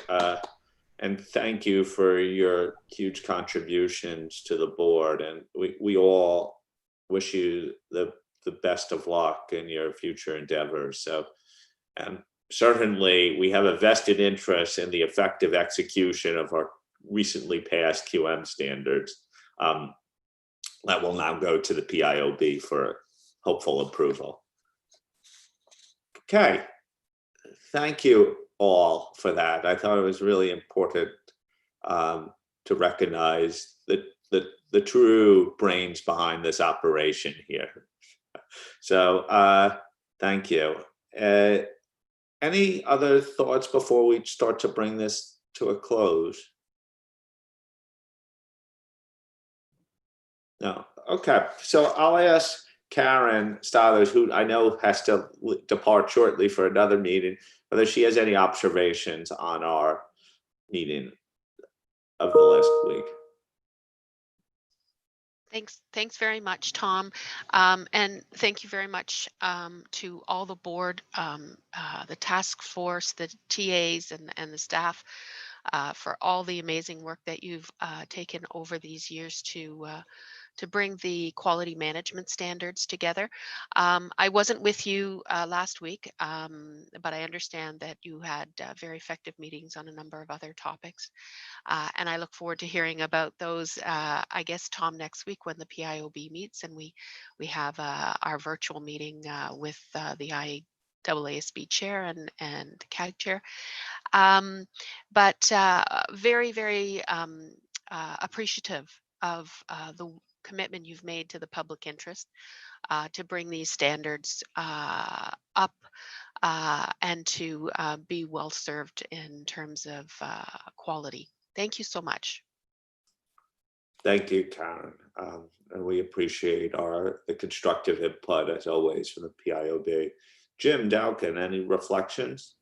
And thank you for your huge contributions to the board. And we all wish you the best of luck in your future endeavors. So, and certainly we have a vested interest in the effective execution of our recently passed QM standards that will now go to the PIOB for hopeful approval. Okay, thank you all for that. I thought it was really important to recognize the true brains behind this operation here. So thank you. Any other thoughts before we start to bring this to a close? No. Okay. So I'll ask Karen Stylers, who I know has to depart shortly for another meeting, whether she has any observations on our meeting of the last week. Thanks very much, Tom. And thank you very much to all the board, the task force, the TAs and the staff for all the amazing work that you've taken over these years to bring the quality management standards together. I wasn't with you last week, but I understand that you had very effective meetings on a number of other topics. And I look forward to hearing about those, I guess, Tom, next week when the PIOB meets and we have our virtual meeting with the IAASB chair and CAG chair. But very, very appreciative of the commitment you've made to the public interest to bring these standards up and to be well served in terms of quality. Thank you so much. Thank you, Karen. And we appreciate the constructive input as always from the PIOB. Jim Dowkin, any reflections?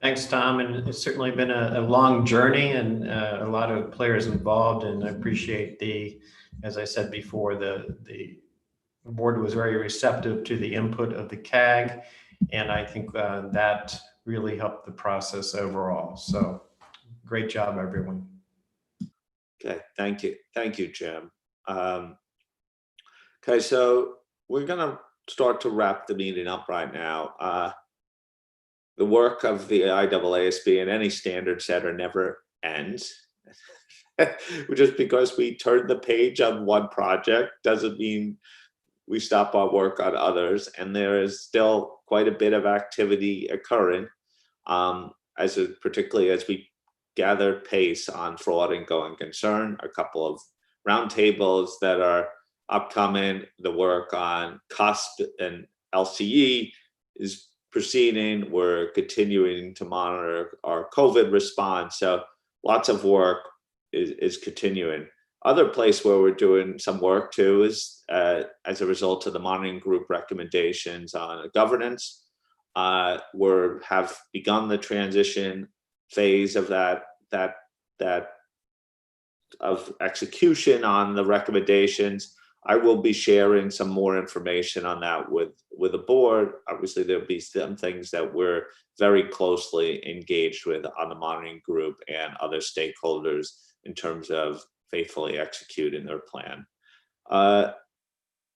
Thanks, Tom. And it's certainly been a long journey and a lot of players involved. And I appreciate as I said before, the board was very receptive to the input of the CAG. And I think that really helped the process overall. So great job, everyone. Okay, thank you. Thank you, Jim. Okay, so we're gonna start to wrap the meeting up right now. The work of the IAASB and any standard setter never ends. Just because we turn the page on one project doesn't mean we stop our work on others, and there is still quite a bit of activity occurring, particularly as we gather pace on fraud and going concern. A couple of roundtables that are upcoming. The work on CUSP and LCE is proceeding. We're continuing to monitor our COVID response. So lots of work is continuing. Other place where we're doing some work too is as a result of the monitoring group recommendations on governance. We have begun the transition phase of that of execution on the recommendations. I will be sharing some more information on that with the board. Obviously, there'll be some things that we're very closely engaged with on the monitoring group and other stakeholders in terms of faithfully executing their plan.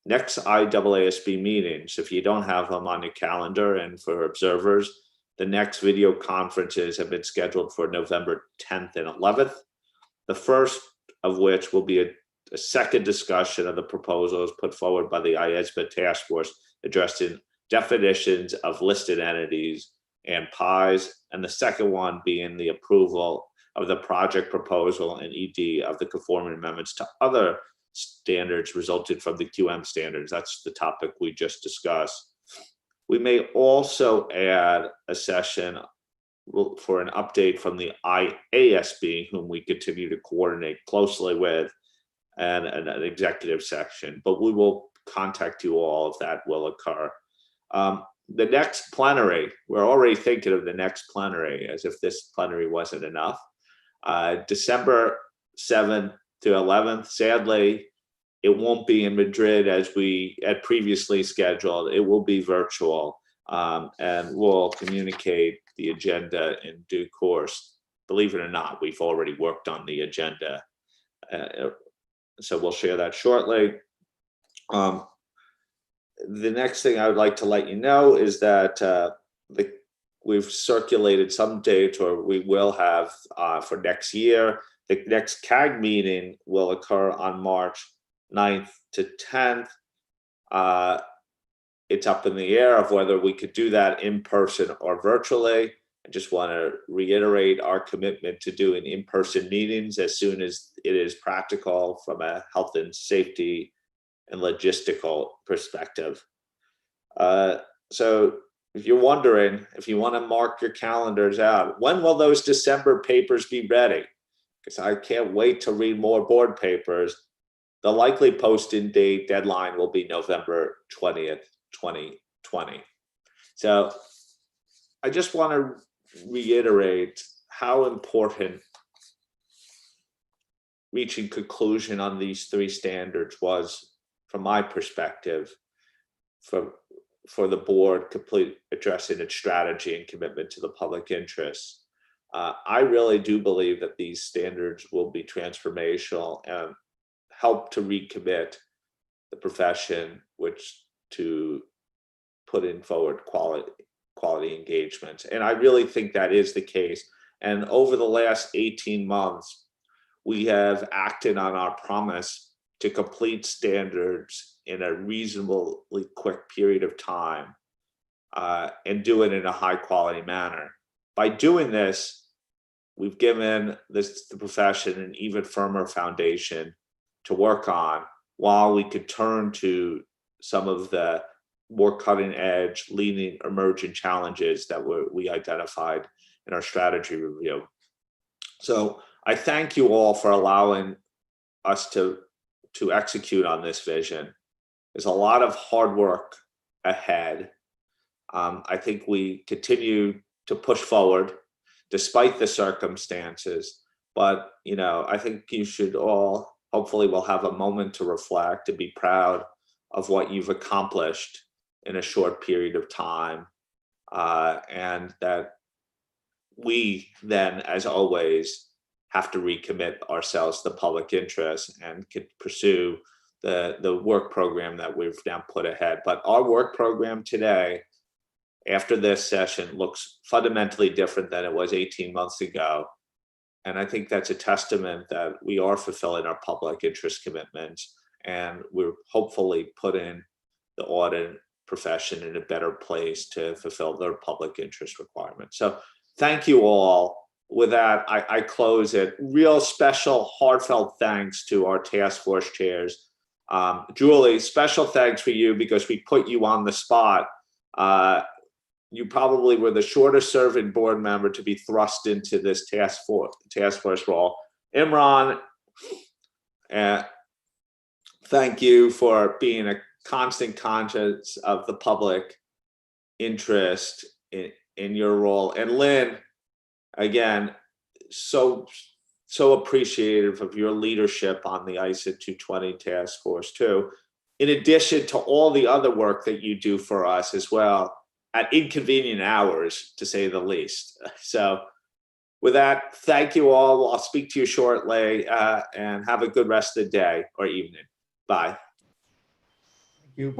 Next IAASB meetings, if you don't have them on your calendar, and for observers, the next video conferences have been scheduled for November 10th and 11th. The first of which will be a second discussion of the proposals put forward by the IAASB task force addressing definitions of listed entities and PIs, and the second one being the approval of the project proposal and ED of the conforming amendments to other standards resulted from the QM standards. That's the topic we just discussed. We may also add a session for an update from the IAASB, whom we continue to coordinate closely with, and an executive section, but we will contact you all if that will occur. The next plenary, we're already thinking of the next plenary as if this plenary wasn't enough. December 7th to 11th, sadly, it won't be in Madrid as we had previously scheduled. It will be virtual, and we'll communicate the agenda in due course. Believe it or not, we've already worked on the agenda. So we'll share that shortly. The next thing I would like to let you know is that we've circulated some dates, or we will have for next year. The next CAG meeting will occur on March 9th to 10th. It's up in the air of whether we could do that in person or virtually. I just want to reiterate our commitment to doing in-person meetings as soon as it is practical from a health and safety and logistical perspective. So if you're wondering, if you want to mark your calendars out, when will those December papers be ready? Because I can't wait to read more board papers. The likely posting date deadline will be November 20th, 2020. So I just want to reiterate how important reaching conclusion on these 3 standards was, from my perspective, for the board complete addressing its strategy and commitment to the public interest. I really do believe that these standards will be transformational and help to recommit the profession, which to put in forward quality engagement. And I really think that is the case. And over the last 18 months, we have acted on our promise to complete standards in a reasonably quick period of time and do it in a high quality manner. By doing this, we've given the profession an even firmer foundation to work on while we could turn to some of the more cutting edge, leading emerging challenges that we identified in our strategy review. So I thank you all for allowing us to execute on this vision. There's a lot of hard work ahead. I think we continue to push forward despite the circumstances, but I think you should all, hopefully we'll have a moment to reflect, to be proud of what you've accomplished in a short period of time, and that we then, as always, have to recommit ourselves to the public interest and could pursue the work program that we've now put ahead. But our work program today, after this session, looks fundamentally different than it was 18 months ago. And I think that's a testament that we are fulfilling our public interest commitments, and we're hopefully putting the audit profession in a better place to fulfill their public interest requirements. So thank you all. With that, I close it. Real special heartfelt thanks to our task force chairs. Julie, special thanks for you because we put you on the spot. You probably were the shortest serving board member to be thrust into this task force role. Imran, thank you for being a constant conscience of the public interest in your role. And Lynn, again, so appreciative of your leadership on the ISA 220 task force too, in addition to all the other work that you do for us as well at inconvenient hours, to say the least. So with that, thank you all. I'll speak to you shortly, and have a good rest of the day or evening. Bye. Thank you. Bye.